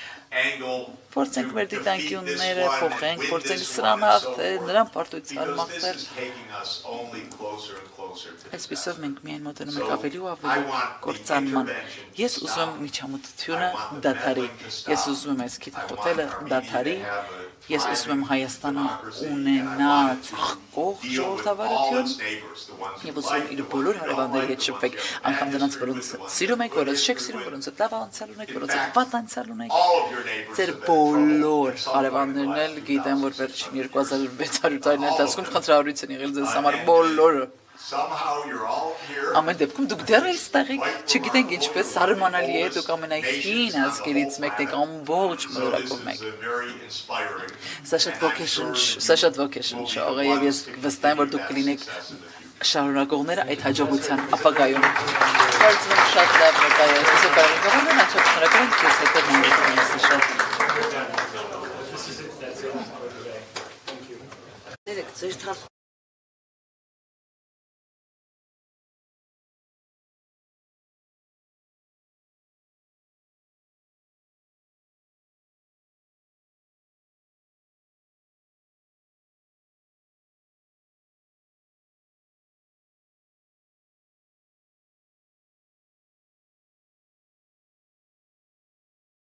Փորձենք մեր դիտանկյունները փոխենք, փորձենք սրան հաղթել, նրան պարտության մաղթել։ Այսպիսով մենք միայն մոտենում ենք ավելի ու ավելի կործանման։ Ես ուզում եմ միջամտությունը դադարի, ես ուզում եմ այս քիթը խոթելը դադարի, ես ուզում եմ Հայաստանը ունենա ծաղկող ժողովրդավարություն եւ ուզում եմ իր բոլոր հարևանների հետ շփվեք, անգամ նրանց, որոնց սիրում եք, որոնց չեք սիրում, որոնց լավ անցյալ ունեք, որոնց վատ անցյալ ունեք։ Ձեր բոլոր հարևաններն էլ գիտեն, որ վերջին 2600 տարիների ընթացքում խնդրահարույց են եղել ձեզ համար բոլորը։ Ամեն դեպքում դուք դեռ այստեղ եք, չգիտենք ինչպես զարմանալի է, դուք ամենահին ազգերից մեկն եք, ամբողջ մոլորակով մեկ։ Սա շատ ոգեշնչ է, եւ ես վստահ եմ, որ դուք կլինեք շարունակողները այդ հաջողության ապագայում։ Կարծում եմ շատ լավ նկարել, այսօր կարող ենք անցած շնորհակալ եմ քեզ հետ նայեցի շատ։ Դերեք, ձեր